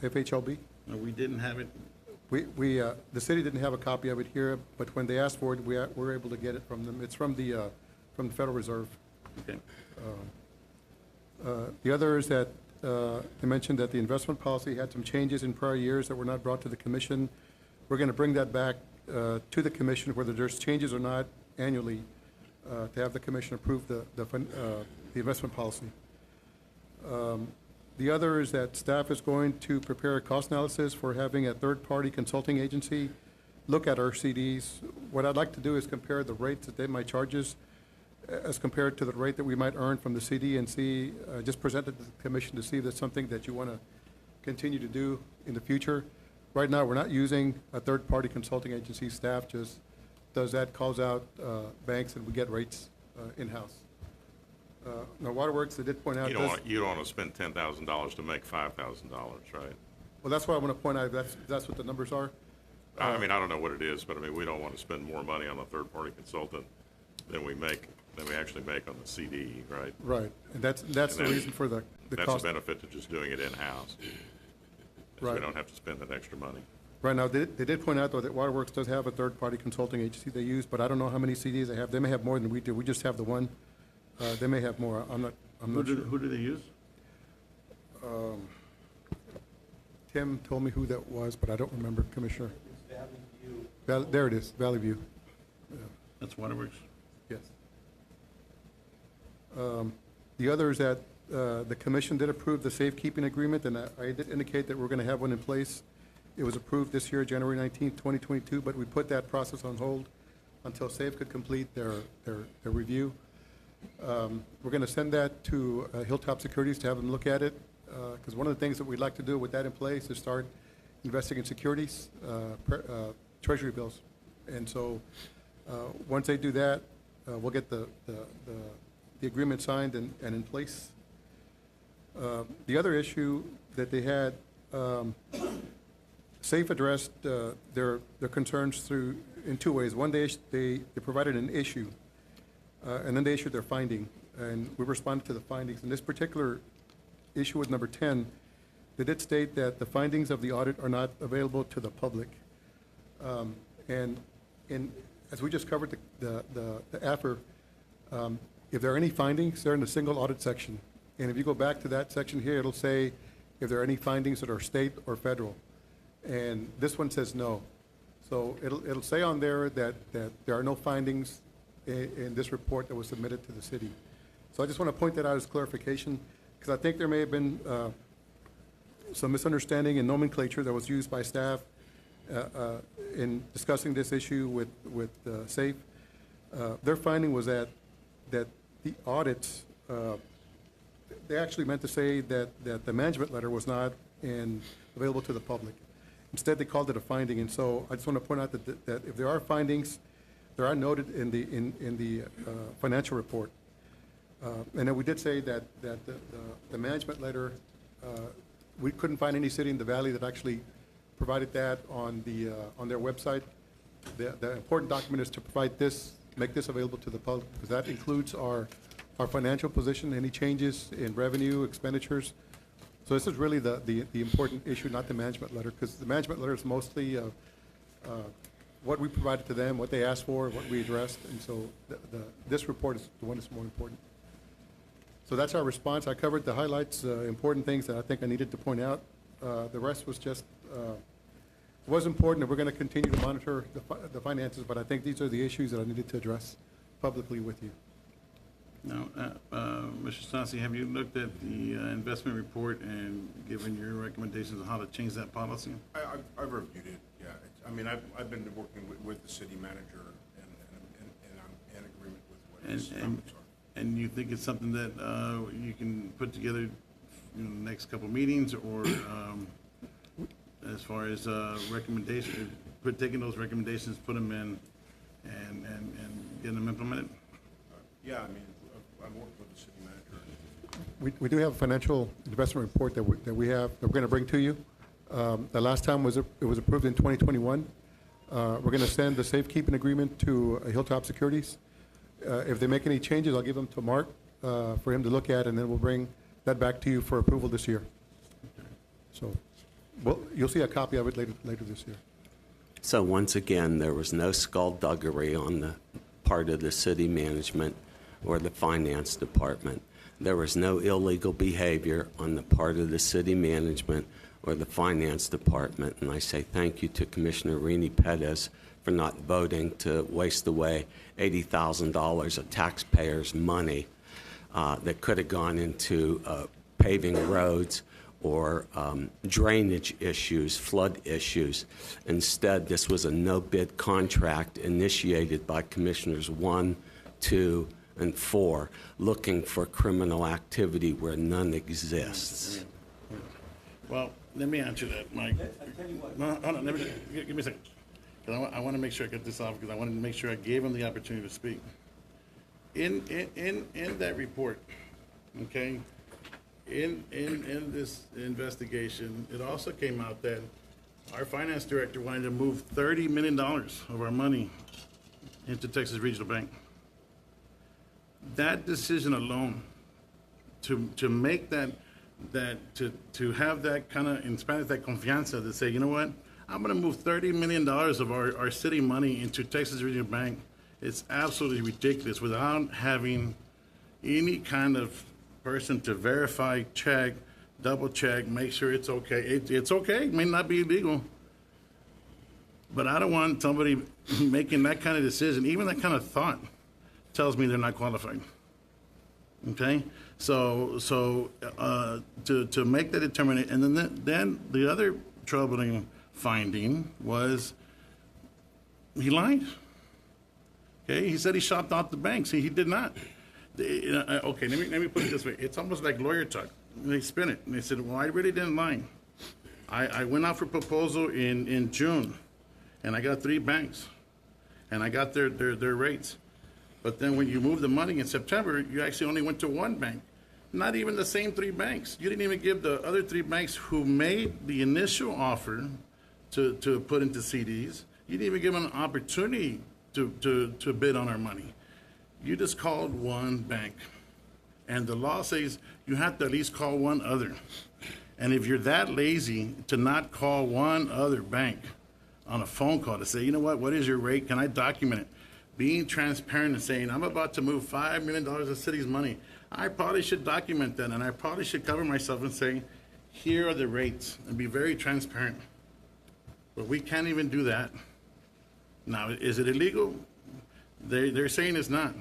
FHLB. No, we didn't have it. The city didn't have a copy of it here, but when they asked for it, we were able to get it from them. It's from the Federal Reserve. Okay. The other is that they mentioned that the investment policy had some changes in prior years that were not brought to the commission. We're going to bring that back to the commission, whether there's changes or not, annually, to have the commission approve the investment policy. The other is that staff is going to prepare a cost analysis for having a third-party consulting agency look at our CDs. What I'd like to do is compare the rates that they might charge us as compared to the rate that we might earn from the CD, and see, just present it to the commission to see if that's something that you want to continue to do in the future. Right now, we're not using a third-party consulting agency. Staff just does that, calls out banks, and we get rates in-house. Now, Waterworks, they did point out. You don't want to spend $10,000 to make $5,000, right? Well, that's what I want to point out. That's what the numbers are. I mean, I don't know what it is, but I mean, we don't want to spend more money on a third-party consultant than we actually make on the CD, right? Right, and that's the reason for the That's cost. a benefit to just doing it in-house. Right. We don't have to spend that extra money. Right now, they did point out, though, that Waterworks does have a third-party consulting agency they use, but I don't know how many CDs they have. They may have more than we do. We just have the one. They may have more. I'm not sure. Who do they use? Tim told me who that was, but I don't remember, Commissioner. There it is, Valley View. That's Waterworks. Yes. The other is that the commission did approve the safekeeping agreement, and I did indicate that we're going to have one in place. It was approved this year, January 19th, 2022, but we put that process on hold until SAFE could complete their review. We're going to send that to Hilltop Securities to have them look at it, because one of the things that we'd like to do with that in place is start investing in securities, treasury bills. And so once they do that, we'll get the agreement signed and in place. The other issue that they had, SAFE addressed their concerns in two ways. One, they provided an issue, and then they issued their finding, and we responded to the findings. In this particular issue with number 10, they did state that the findings of the audit are not available to the public. And as we just covered the AFR, if there are any findings, they're in the single audit section. And if you go back to that section here, it'll say if there are any findings that are state or federal. And this one says no. So it'll say on there that there are no findings in this report that was submitted to the city. So I just want to point that out as clarification, because I think there may have been some misunderstanding in nomenclature that was used by staff in discussing this issue with SAFE. Their finding was that the audits, they actually meant to say that the management letter was not available to the public. Instead, they called it a finding, and so I just want to point out that if there are findings, they are noted in the financial report. And then we did say that the management letter, we couldn't find any city in the valley that actually provided that on their website. The important document is to provide this, make this available to the public, because that includes our financial position, any changes in revenue, expenditures. So this is really the important issue, not the management letter, because the management letter is mostly what we provided to them, what they asked for, what we addressed, and so this report is the one that's more important. So that's our response. I covered the highlights, important things that I think I needed to point out. The rest was just, it was important, and we're going to continue to monitor the finances, but I think these are the issues that I needed to address publicly with you. Now, Mr. Stassi, have you looked at the investment report and given your recommendations on how to change that policy? I've reviewed it, yeah. I mean, I've been working with the city manager, and I'm in agreement with what his comments are. And you think it's something that you can put together in the next couple of meetings, or as far as recommendations, taking those recommendations, put them in, and getting them implemented? Yeah, I mean, I've worked with the city manager. We do have a financial investment report that we're going to bring to you. The last time it was approved in 2021. We're going to send the safekeeping agreement to Hilltop Securities. If they make any changes, I'll give them to Mark for him to look at, and then we'll bring that back to you for approval this year. So you'll see a copy of it later this year. So once again, there was no skullduggery on the part of the city management or the finance department. There was no illegal behavior on the part of the city management or the finance department. And I say thank you to Commissioner Rini Pettis for not voting to waste away $80,000 of taxpayers' money that could have gone into paving roads or drainage issues, flood issues. Instead, this was a no-bid contract initiated by Commissioners 1, 2, and 4, looking for criminal activity where none exists. Well, let me answer that, Mike. No, hold on, give me a second. I want to make sure I get this off, because I wanted to make sure I gave him the opportunity to speak. In that report, okay, in this investigation, it also came out that our finance director wanted to move $30 million of our money into Texas Regional Bank. That decision alone, to make that to have that kind of, in Spanish, that confianza, to say, you know what, I'm going to move $30 million of our city money into Texas Regional Bank. It's absolutely ridiculous without having any kind of person to verify, check, double check, make sure it's okay. It's okay, it may not be illegal. But I don't want somebody making that kind of decision, even that kind of thought tells me they're not qualified. Okay? So to make that determination, and then the other troubling finding was he lied. Okay? He said he shopped out the banks. He did not. Okay, let me put it this way. It's almost like lawyer talk. They spin it, and they said, well, I really didn't lie. I went out for proposal in June, and I got 3 banks, and I got their rates. But then when you moved the money in September, you actually only went to 1 bank. Not even the same 3 banks. You didn't even give the other 3 banks who made the initial offer to put into CDs, you didn't even give them an opportunity to bid on our money. You just called 1 bank. And the law says you have to at least call 1 other. And if you're that lazy to not call 1 other bank on a phone call to say, you know what is your rate? Can I document it? Being transparent and saying, I'm about to move $5 million of the city's money. I probably should document that, and I probably should cover myself and say, here are the rates, and be very transparent. But we can't even do that. Now, is it illegal? They're saying it's not.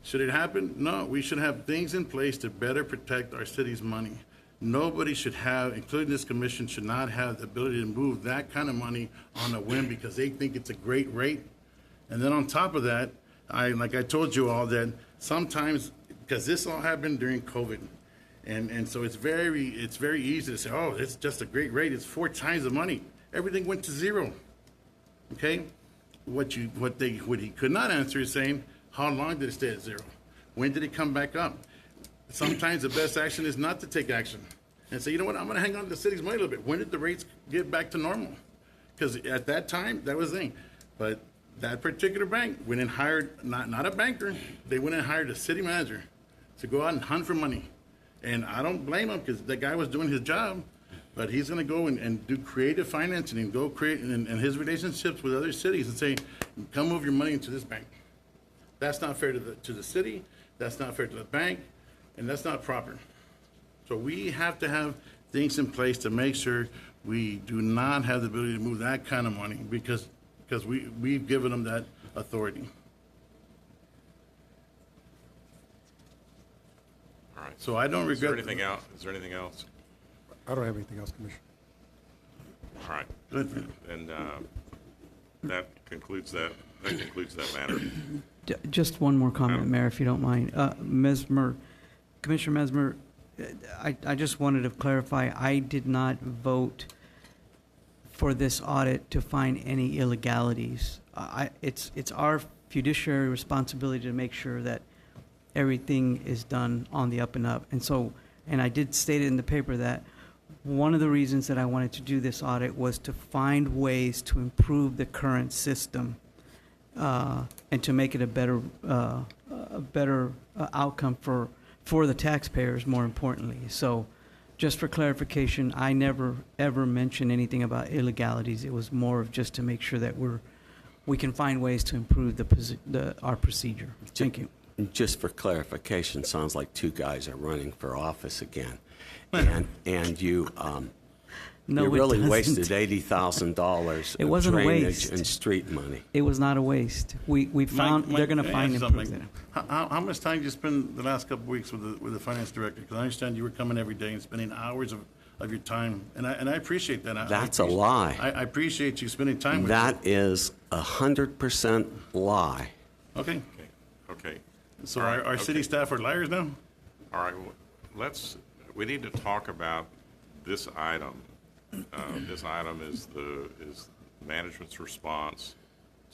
Should it happen? No, we should have things in place to better protect our city's money. Nobody should have, including this commission, should not have the ability to move that kind of money on a whim because they think it's a great rate. And then on top of that, like I told you all, that sometimes, because this all happened during COVID, and so it's very easy to say, oh, it's just a great rate. It's 4 times the money. Everything went to 0. Okay, what he could not answer is saying, how long did it stay at 0? When did it come back up? Sometimes the best action is not to take action and say, you know what, I'm going to hang on to the city's money a little bit. When did the rates get back to normal? Because at that time, that was the thing. But that particular bank went and hired, not a banker, they went and hired a city manager to go out and hunt for money. And I don't blame him because the guy was doing his job, but he's going to go and do creative financing and go create and his relationships with other cities and say, come move your money into this bank. That's not fair to the city, that's not fair to the bank, and that's not proper. So we have to have things in place to make sure we do not have the ability to move that kind of money because we've given them that authority. All right. So I don't regret. Is there anything else? I don't have anything else, Commissioner. All right. Good. And that concludes that matter. Just one more comment, Mayor, if you don't mind. Commissioner Mesmer, I just wanted to clarify, I did not vote for this audit to find any illegalities. It's our fiduciary responsibility to make sure that everything is done on the up and up. And I did state it in the paper that one of the reasons that I wanted to do this audit was to find ways to improve the current system and to make it a better outcome for the taxpayers, more importantly. So just for clarification, I never ever mentioned anything about illegalities. It was more of just to make sure that we can find ways to improve our procedure. Thank you. Just for clarification, sounds like 2 guys are running for office again, and you No, you really it wasted $80,000 It of wasn't a drainage waste. and street money. It was not a waste. We found they're going to find improvement. How much time did you spend the last couple of weeks with the finance director? Because I understand you were coming every day and spending hours of your time, and I appreciate that. That's a lie. I appreciate you spending time with That is 100% lie. Okay. Okay. So All right, our city staff are liars now? All right, we need to talk about this item. This item is management's response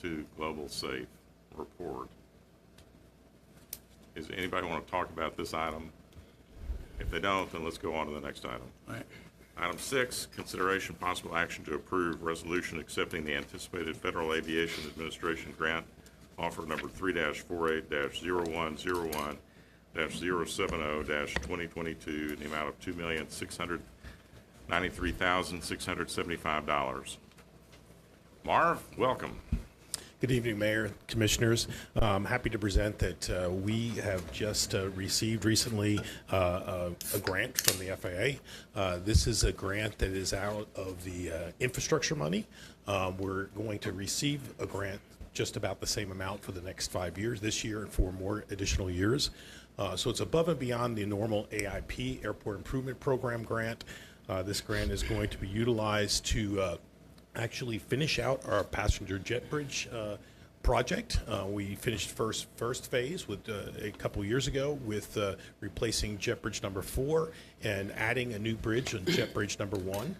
to Global Safe report. Does anybody want to talk about this item? If they don't, then let's go on to the next item. All right. Item 6, consideration possible action to approve resolution accepting the anticipated Federal Aviation Administration grant offer number 3-48-0101-070-2022 in the amount of $2,693,675. Marv, welcome. Good evening, Mayor, Commissioners. I'm happy to present that we have just received recently a grant from the FAA. This is a grant that is out of the infrastructure money. We're going to receive a grant just about the same amount for the next 5 years, this year and 4 more additional years. So it's above and beyond the normal AIP, Airport Improvement Program grant. This grant is going to be utilized to actually finish out our passenger jet bridge project. We finished first phase with a couple years ago with replacing jet bridge number 4 and adding a new bridge on jet bridge number 1.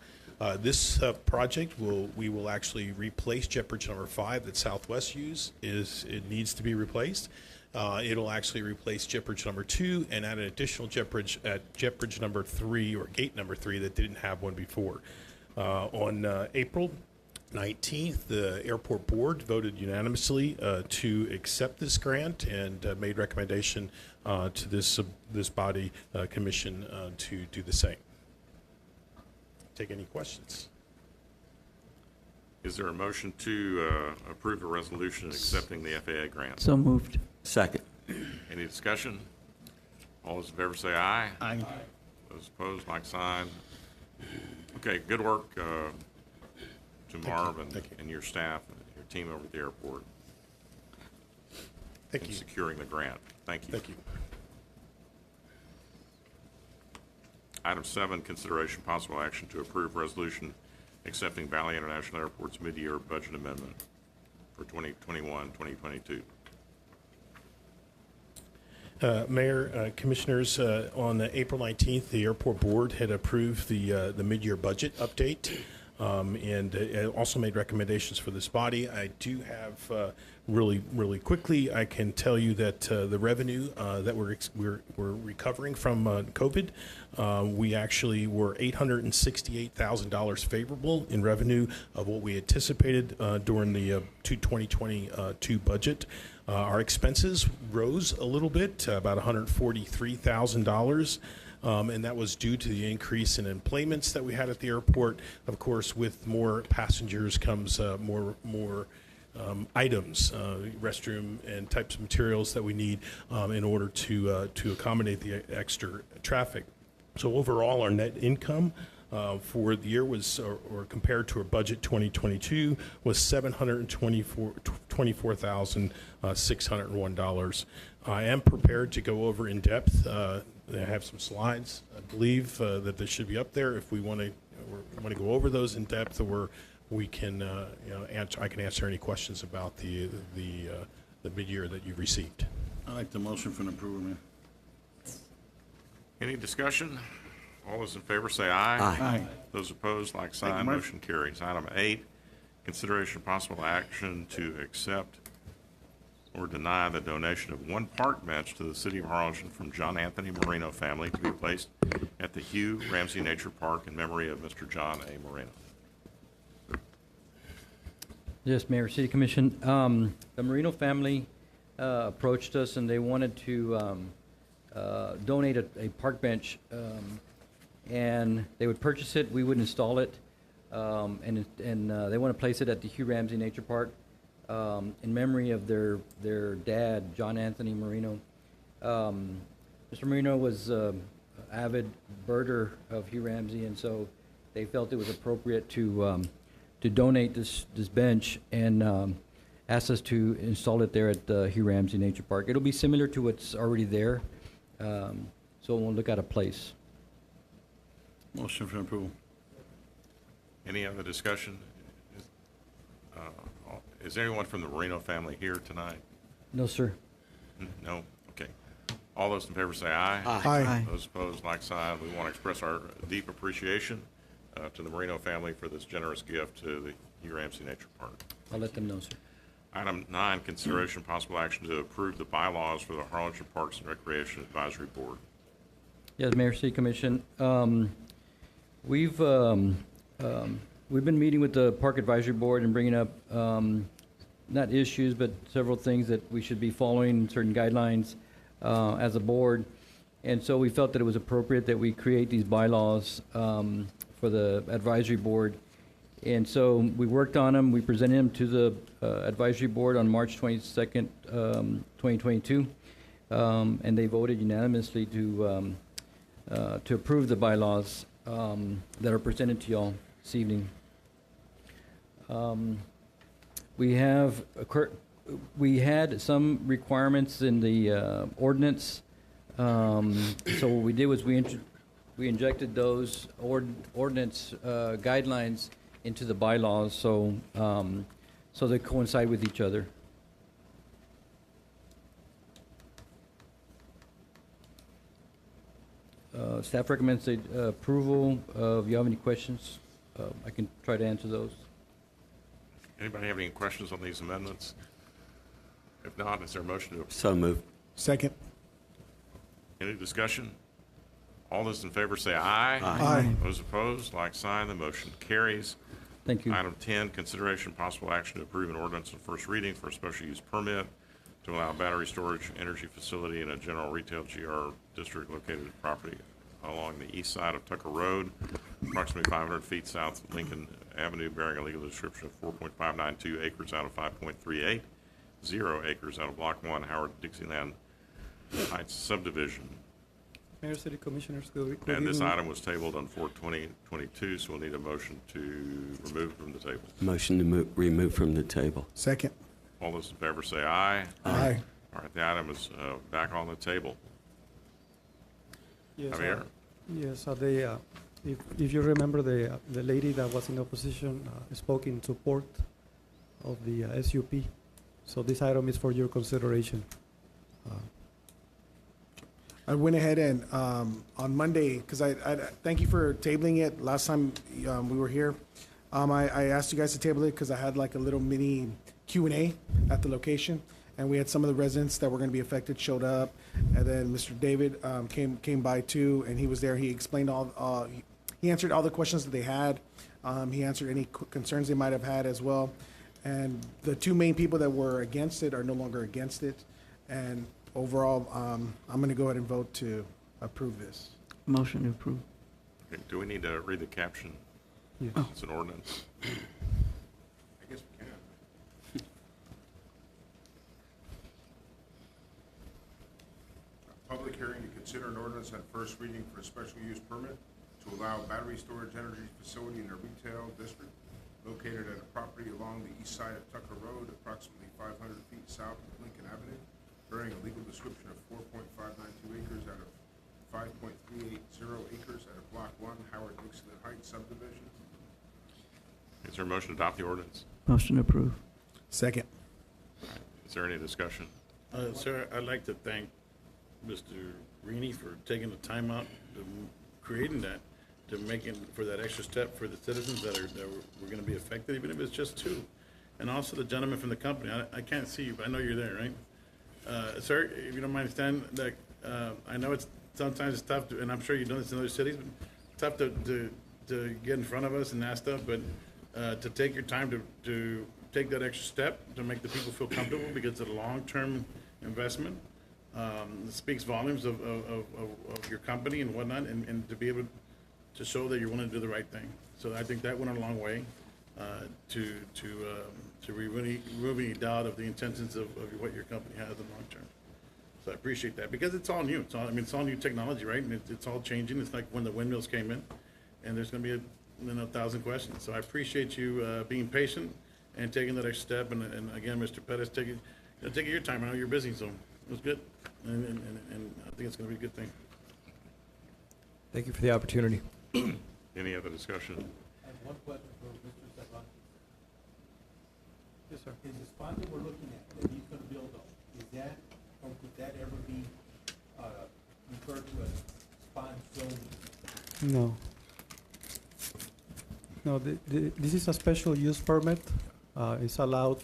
This project we will actually replace jet bridge number 5 that Southwest it needs to be replaced. It'll actually replace jet bridge number 2 and add an additional jet bridge at jet bridge number 3 or gate number 3 that didn't have one before. On April 19th, the airport board voted unanimously to accept this grant and made recommendation to this body commission to do the same. Take any questions? Is there a motion to approve a resolution accepting the FAA grant? So moved. Second. Any discussion? All those in favor say aye. Aye. Those opposed, like sign. Okay, good work to Marv and your staff, your team over at the airport. Thank in you. securing the grant. Thank you. Thank you. Item 7, consideration possible action to approve resolution accepting Valley International Airport's mid-year budget amendment for 2021-2022. Mayor, Commissioners, on April 19th, the airport board had approved the mid-year budget update and also made recommendations for this body. I do have really quickly, I can tell you that the revenue that we're recovering from COVID, we actually were $868,000 favorable in revenue of what we anticipated during the 2022 budget. Our expenses rose a little bit, about $143,000. And that was due to the increase in employments that we had at the airport. Of course, with more passengers comes more items, restroom and types of materials that we need in order to accommodate the extra traffic. So overall, our net income for the year was, or compared to our budget 2022, was $724,601. I am prepared to go over in depth. I have some slides. I believe that they should be up there if we want to go over those in depth, or we can answer. I can answer any questions about the mid-year that you've received. I like the motion for an approval, Mayor. Any discussion? All those in favor say aye. Aye. Those opposed, like Thank you, sign. Mark. Motion carries. Item 8, consideration of possible action to accept or deny the donation of one park bench to the City of Harlingen from John Anthony Marino family to be placed at the Hugh Ramsey Nature Park in memory of Mr. John A. Marino. Yes, Mayor, City Commission. The Marino family approached us and they wanted to donate a park bench, and they would purchase it, we would install it, and they want to place it at the Hugh Ramsey Nature Park in memory of their dad, John Anthony Marino. Mr. Marino was an avid birder of Hugh Ramsey, and so they felt it was appropriate to donate this bench and asked us to install it there at the Hugh Ramsey Nature Park. It'll be similar to what's already there, so we'll look at a place. Motion for approval. Any other discussion? Is anyone from the Marino family here tonight? No, sir. No? Okay. All those in favor say aye. Aye. Those opposed, like sign. We want to express our deep appreciation to the Marino family for this generous gift to the Hugh Ramsey Nature Park. I'll let them know, sir. Item 9, consideration possible action to approve the bylaws for the Harlingen Parks and Recreation Advisory Board. Yes, Mayor, City Commission. We've been meeting with the Park Advisory Board and bringing up not issues, but several things that we should be following, certain guidelines as a board. And so we felt that it was appropriate that we create these bylaws for the advisory board. And so we worked on them. We presented them to the Advisory Board on March 22nd, 2022, and they voted unanimously to approve the bylaws that are presented to y'all this evening. We had some requirements in the ordinance. So what we did was we injected those ordinance guidelines into the bylaws, so they coincide with each other. Staff recommends the approval. If you have any questions, I can try to answer those. Anybody have any questions on these amendments? If not, is there a motion to approve? So moved. Second. Any discussion? All those in favor say aye. Aye. Those opposed, like sign. The motion carries. Thank you. Item 10, consideration possible action to approve an ordinance on first reading for a special use permit to allow battery storage energy facility in a general retail GR district located at property along the east side of Tucker Road, approximately 500 feet south of Lincoln Avenue, bearing a legal description of 4.592 acres out of 5.38, 0 acres out of Block 1, Howard Dixieland Heights subdivision. Mayor, City Commissioners, good And this evening. item was tabled on 4/20/22, so we'll need a motion to remove from the table. Motion to remove from the table. Second. All those in favor say aye. Aye. All right, the item is back on the table. Yes, Javier? Yes, if you remember, the lady that was in opposition spoke in support of the SUP. So this item is for your consideration. I went ahead and on Monday, because I thank you for tabling it. Last time we were here, I asked you guys to table it because I had like a little mini Q&A at the location, and we had some of the residents that were going to be affected showed up, and then Mr. David came by too, and he was there. He explained he answered all the questions that they had. He answered any concerns they might have had as well, and the two main people that were against it are no longer against it, and overall, I'm going to go ahead and vote to approve this. Motion to approve. Okay, do we need to read the caption? Yes. It's an ordinance. I guess we can. Public hearing to consider an ordinance on first reading for a special use permit to allow battery storage energy facility in a retail district located at a property along the east side of Tucker Road, approximately 500 feet south of Lincoln Avenue, bearing a legal description of 4.592 acres out of 5.380 acres out of Block 1, Howard Dixieland Heights subdivision. Is there a motion to adopt the ordinance? Motion to approve. Second. Is there any discussion? Sir, I'd like to thank Mr. Rini for taking the time out to creating that, to making for that extra step for the citizens that were going to be affected, even if it's just two. And also the gentleman from the company. I can't see you, but I know you're there, right? Sir, if you don't mind standing, like, I know sometimes it's tough, and I'm sure you've done this in other cities, but it's tough to get in front of us and ask stuff, but to take your time to take that extra step to make the people feel comfortable, because it's a long-term investment. It speaks volumes of your company and whatnot, and to be able to show that you're willing to do the right thing. So I think that went a long way to remove any doubt of the intentions of what your company has in the long term. So I appreciate that, because it's all new. It's all new technology, right? And it's all changing. It's like when the windmills came in, and there's going to be 1,000 questions. So I appreciate you being patient and taking that extra step. And again, Mr. Pettis, taking your time. I know you're busy, so it was good, and I think it's going to be a good thing. Thank you for the opportunity. Any other discussion? I have one question for Mr. Cervantes. Yes, sir. Is the spot that we're looking at, that he's gonna build on, is that, or could that ever be, referred to as spot zoning? No. No, this is a special use permit. It's allowed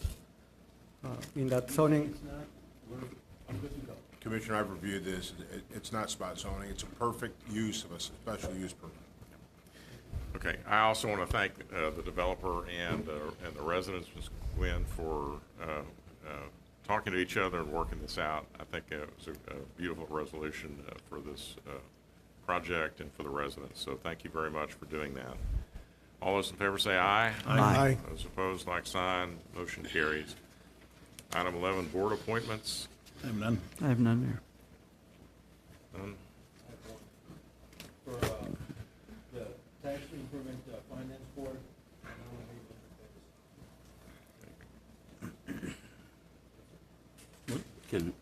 in that zoning. It's not, I'm good to go. Commissioner, I've reviewed this. It's not spot zoning. It's a perfect use of a special use permit. Okay, I also want to thank the developer and the residents, Ms. Gwynn, for talking to each other and working this out. I think it was a beautiful resolution for this project and for the residents, so thank you very much for doing that. All those in favor say aye. Aye. Those opposed, like sign. Motion carries. Item 11, board appointments. I have none. I have none, Mayor. None. For the Tax Improvement Finance Board, Can,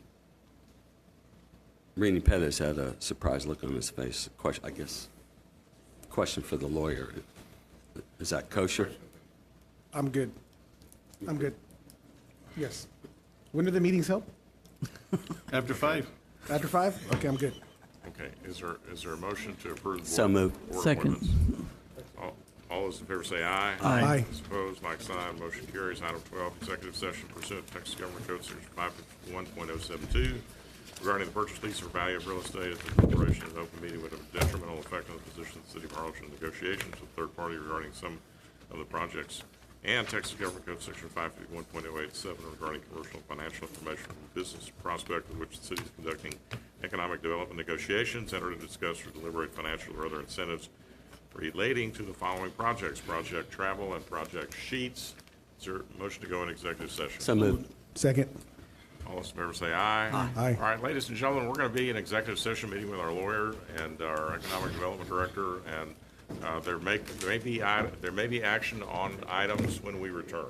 Rini Pettis had a surprised look on his face. Question, I guess, question for the lawyer. Is that kosher? I'm good. I'm good. Yes. When do the meetings held? After 5. After 5? Okay, I'm good. Okay, is there a motion to approve? Board, So moved. board Second. appointments? All those in favor say aye. Aye. Those opposed, like sign. Motion carries. Item 12, executive session pursuant to Texas Government Code Section 551.072 regarding the purchase, lease, or value of real estate at the corporation in open meeting would have a detrimental effect on the position of the city of Arlington in negotiations with third party regarding some of the projects, and Texas Government Code Section 551.087 regarding commercial and financial information from business prospect with which the city is conducting economic development negotiations, enter to discuss or deliberate financial or other incentives relating to the following projects: project travel and project sheets. Is there a motion to go in executive session? So moved. Second. All those in favor say aye. Aye. All right, ladies and gentlemen, we're going to be in executive session meeting with our lawyer and our economic development director, and there may be action on items when we return.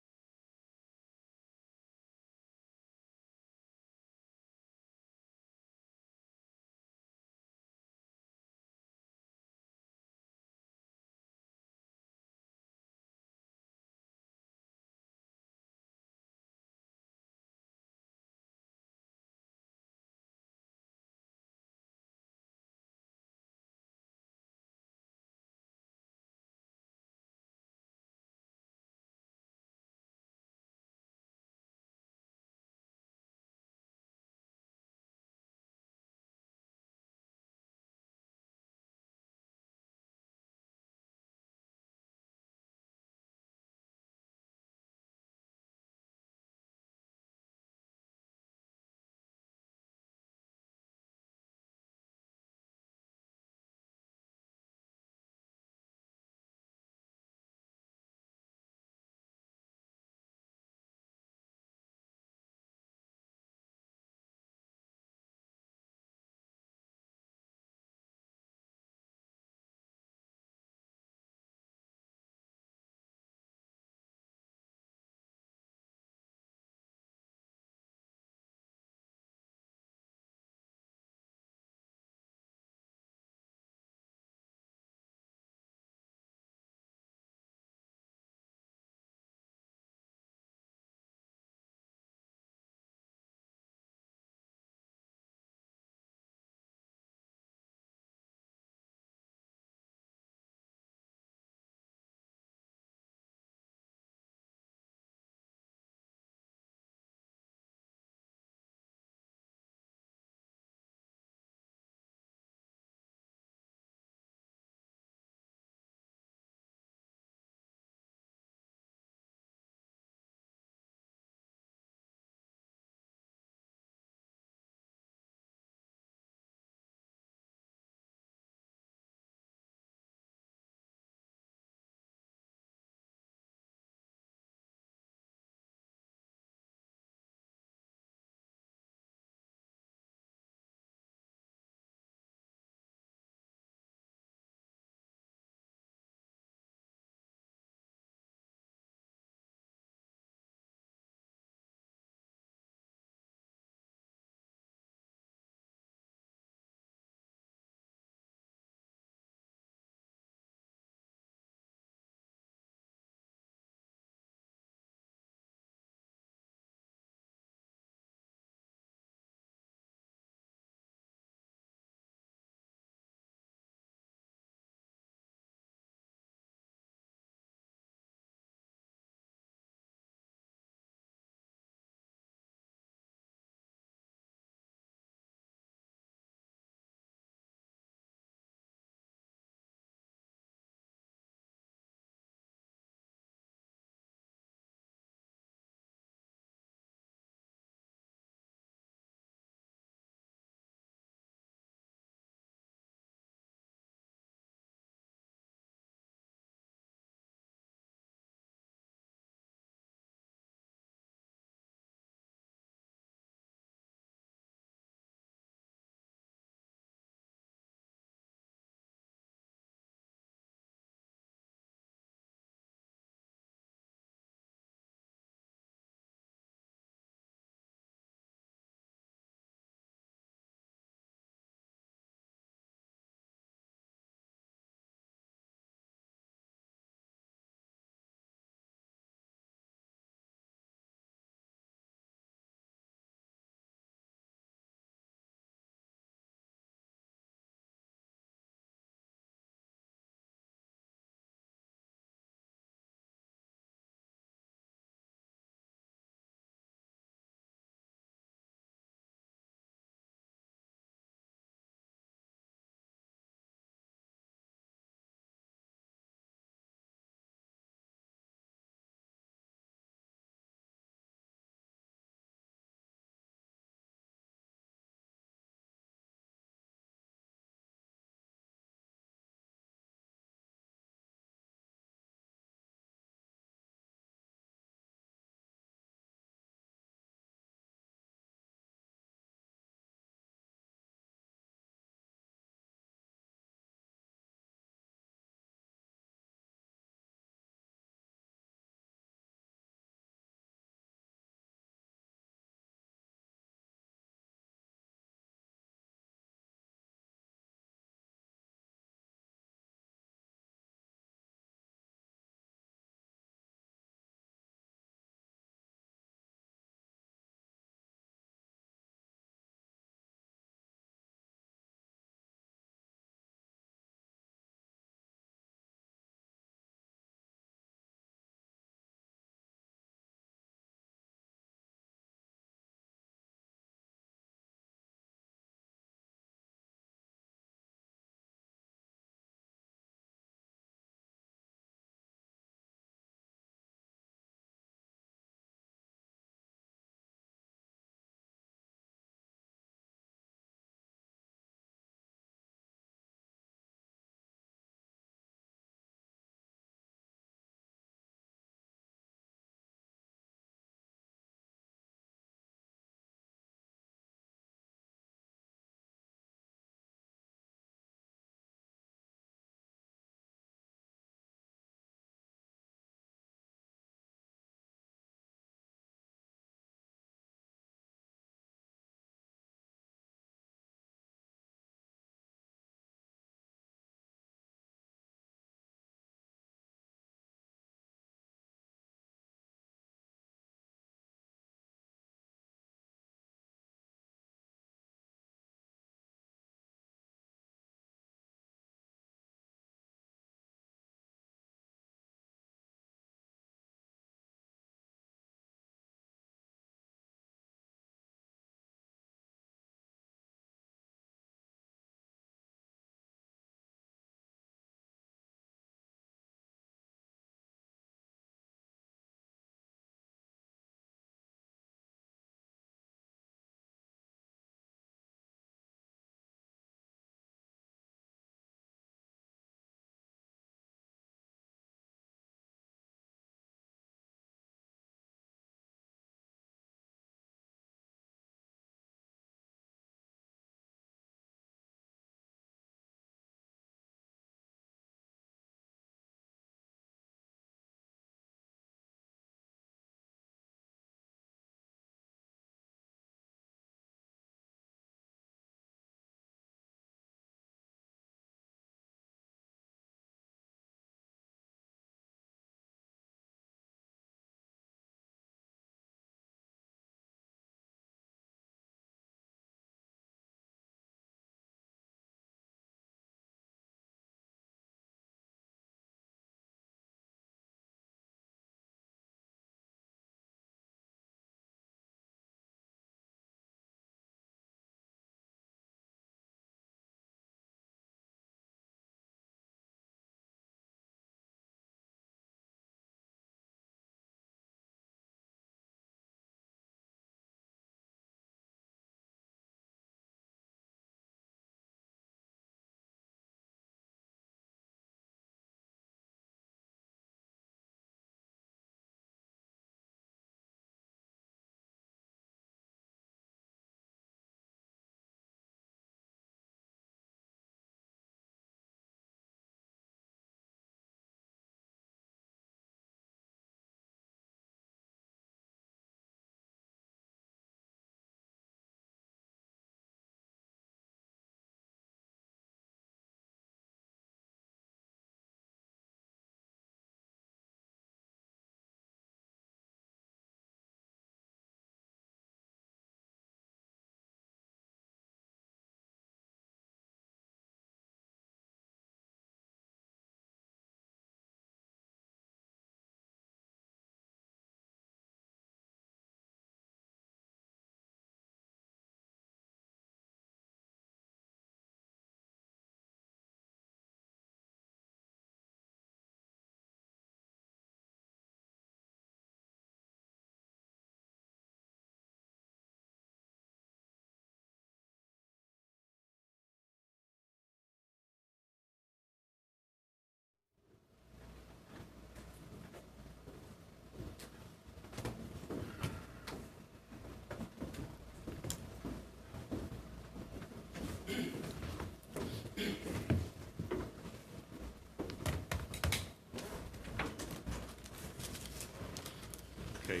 Okay,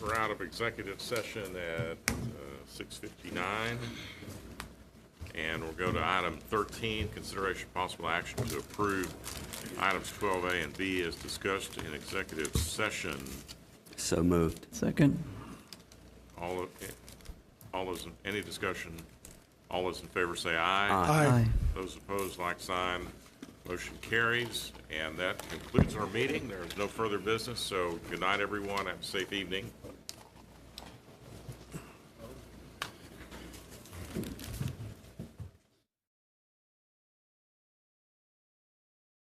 we're out of executive session at 6:59. And we'll go to item 13, consideration of possible action to approve items 12A and B as discussed in executive session. So moved. Second. Any discussion? All those in favor say aye. Aye. Those opposed, like sign. Motion carries, and that concludes our meeting. There is no further business, so good night, everyone. Have a safe evening.